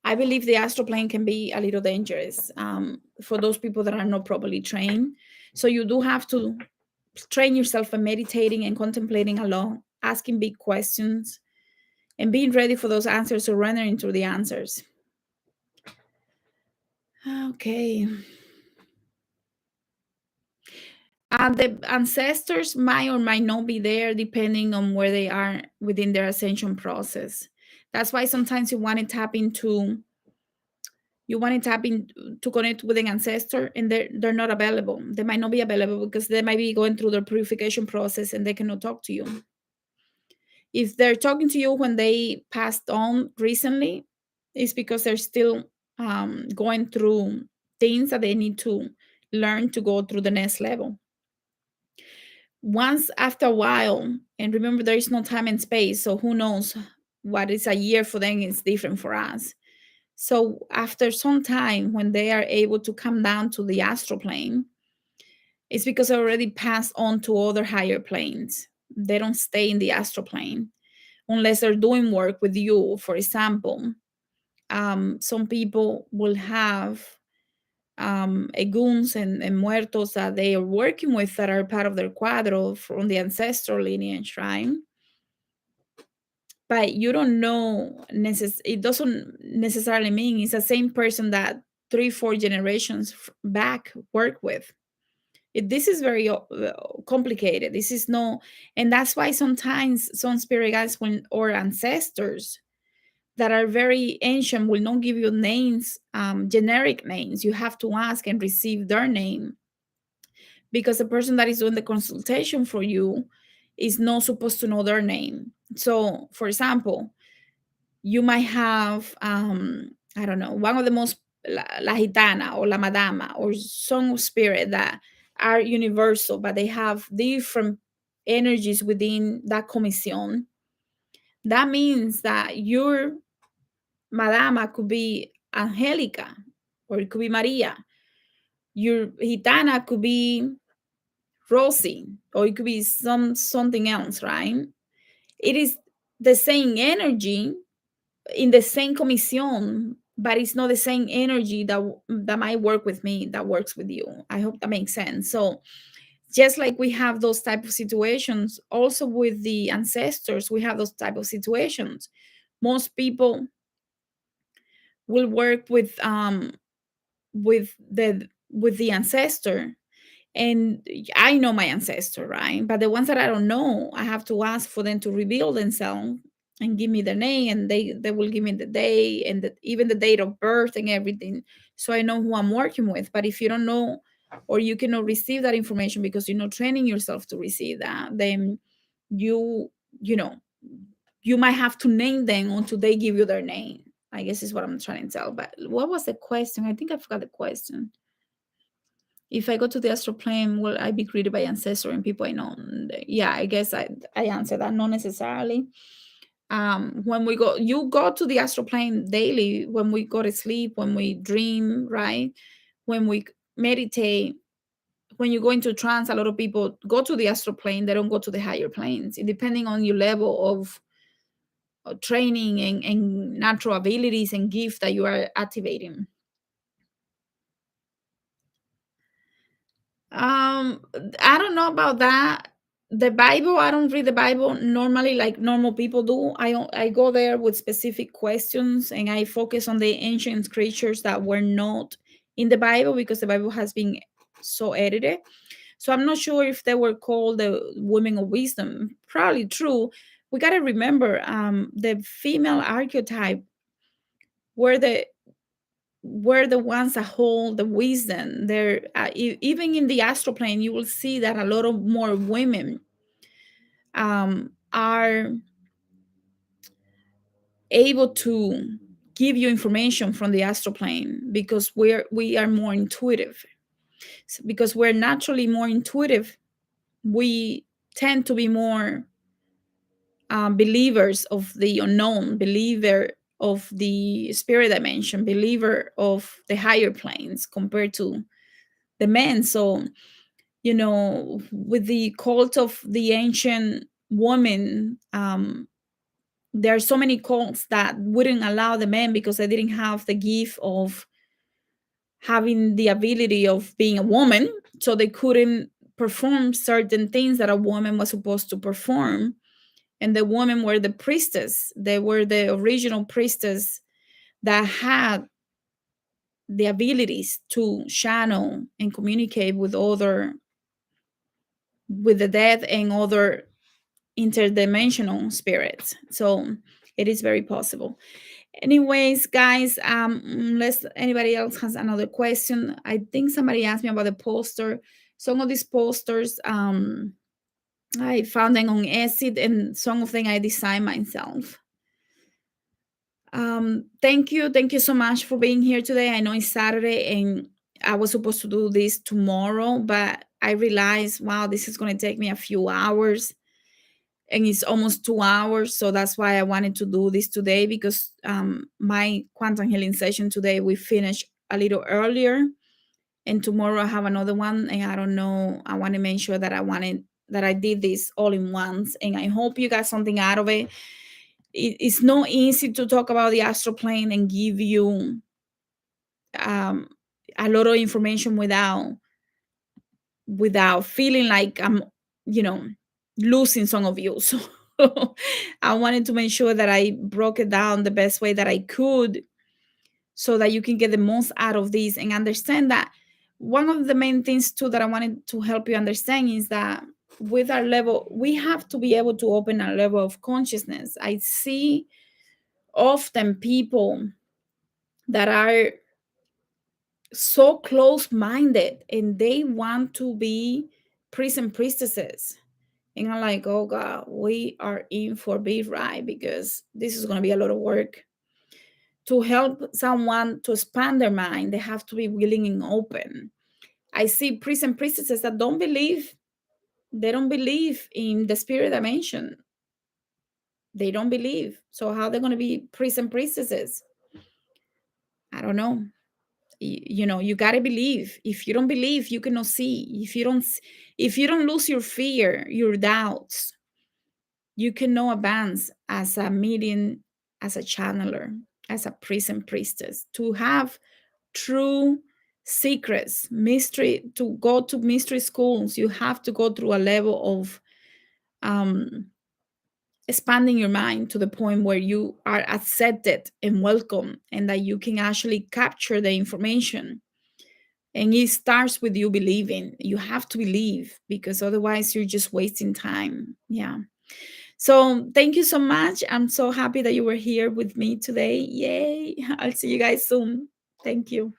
I believe the astral plane can be a little dangerous for those people that are not properly trained. So you do have to train yourself by meditating and contemplating a lot, asking big questions, and being ready for those answers, surrendering to the answers. Okay. The ancestors might or might not be there depending on where they are within their ascension process. That's why sometimes you want to tap in to connect with an ancestor, and they're not available. They might not be available because they might be going through their purification process and they cannot talk to you. If they're talking to you when they passed on recently, it's because they're still going through things that they need to learn to go through the next level. Once after a while, and remember, there is no time and space, so who knows what is a year for them is different for us. So after some time, when they are able to come down to the astral plane, it's because they already passed on to other higher planes. They don't stay in the astral plane unless they're doing work with you. For example, some people will have eguns and muertos that they are working with that are part of their cuadro from the ancestral lineage, right? But you don't know, it doesn't necessarily mean it's the same person that 3-4 generations back work with. This is very complicated. This is no, and that's why sometimes some spirit guides or ancestors that are very ancient will not give you names, generic names. You have to ask and receive their name, because the person that is doing the consultation for you is not supposed to know their name. So, for example, you might have, I don't know, one of the most, la gitana or la madama or some spirit that are universal, but they have different energies within that commission. That means that your madama could be Angelica, or it could be Maria. Your gitana could be Rosie, or it could be something else, right? It is the same energy in the same commission, but it's not the same energy that might work with me that works with you. I hope that makes sense. So just like we have those type of situations, also with the ancestors, we have those type of situations. Most people will work with the ancestor, and I know my ancestor, right? But the ones that I don't know, I have to ask for them to reveal themselves and give me their name, and they will give me the day and even the date of birth and everything, so I know who I'm working with. But if you don't know, or you cannot receive that information because you're not training yourself to receive that, then you you know you might have to name them until they give you their name, I guess is what I'm trying to tell. But what was the question? I think I forgot the question. If I go to the astral plane, will I be greeted by ancestor and people I know? Yeah, I guess I answered that. Not necessarily. When we go, you go to the astral plane daily. When we go to sleep, when we dream, right? When we meditate, when you go into trance, a lot of people go to the astral plane. They don't go to the higher planes. Depending on your level of training and natural abilities and gifts that you are activating. Um, I don't know about that. The Bible, I don't read the Bible normally like normal people do. I go there with specific questions, and I focus on the ancient creatures that were not in the Bible, because the Bible has been so edited. So I'm not sure if they were called the women of wisdom. Probably true. We got to remember, the female archetype were the ones that hold the wisdom. There, even in the astral plane, you will see that a lot of more women are able to give you information from the astral plane, because we are more intuitive. Because we're naturally more intuitive, we tend to be more believers of the unknown, believer of the spirit dimension, believer of the higher planes compared to the men. So, with the cult of the ancient woman, there are so many cults that wouldn't allow the men because they didn't have the gift of having the ability of being a woman. So they couldn't perform certain things that a woman was supposed to perform. And the women were the priestess. They were the original priestess that had the abilities to channel and communicate with the dead and other interdimensional spirits. So it is very possible. Anyways, guys, unless anybody else has another question, I think somebody asked me about the poster. Some of these posters, I found them on Etsy, and some of them I designed myself. Thank you so much for being here today. I know it's Saturday and I was supposed to do this tomorrow, but I realized, wow, this is going to take me a few hours, and it's almost 2 hours. So that's why I wanted to do this today, because my quantum healing session today, we finished a little earlier, and tomorrow I have another one, and I don't know, I want to make sure that I did this all in once, and I hope you got something out of it. it's not easy to talk about the astral plane and give you um, a lot of information without feeling like I'm, you know, losing some of you. So I wanted to make sure that I broke it down the best way that I could so that you can get the most out of this and understand that one of the main things too that I wanted to help you understand is that with our level, we have to be able to open our level of consciousness. I see often people that are so close-minded and they want to be priests and priestesses. And I'm like, oh God, we are in for big ride because this is going to be a lot of work. To help someone to expand their mind, they have to be willing and open. I see priests and priestesses that they don't believe in the spirit dimension. They don't believe. So how they're going to be priests and priestesses? I don't know. You know, you got to believe. If you don't believe, you cannot see. If you don't lose your fear, your doubts, you cannot advance as a medium, as a channeler, as a priest and priestess. To have true secrets, mystery, to go to mystery schools, you have to go through a level of um, expanding your mind to the point where you are accepted and welcome, and that you can actually capture the information. And it starts with you believing. You have to believe because otherwise you're just wasting time. Yeah. So thank you so much. I'm so happy that you were here with me today. Yay. I'll see you guys soon. Thank you.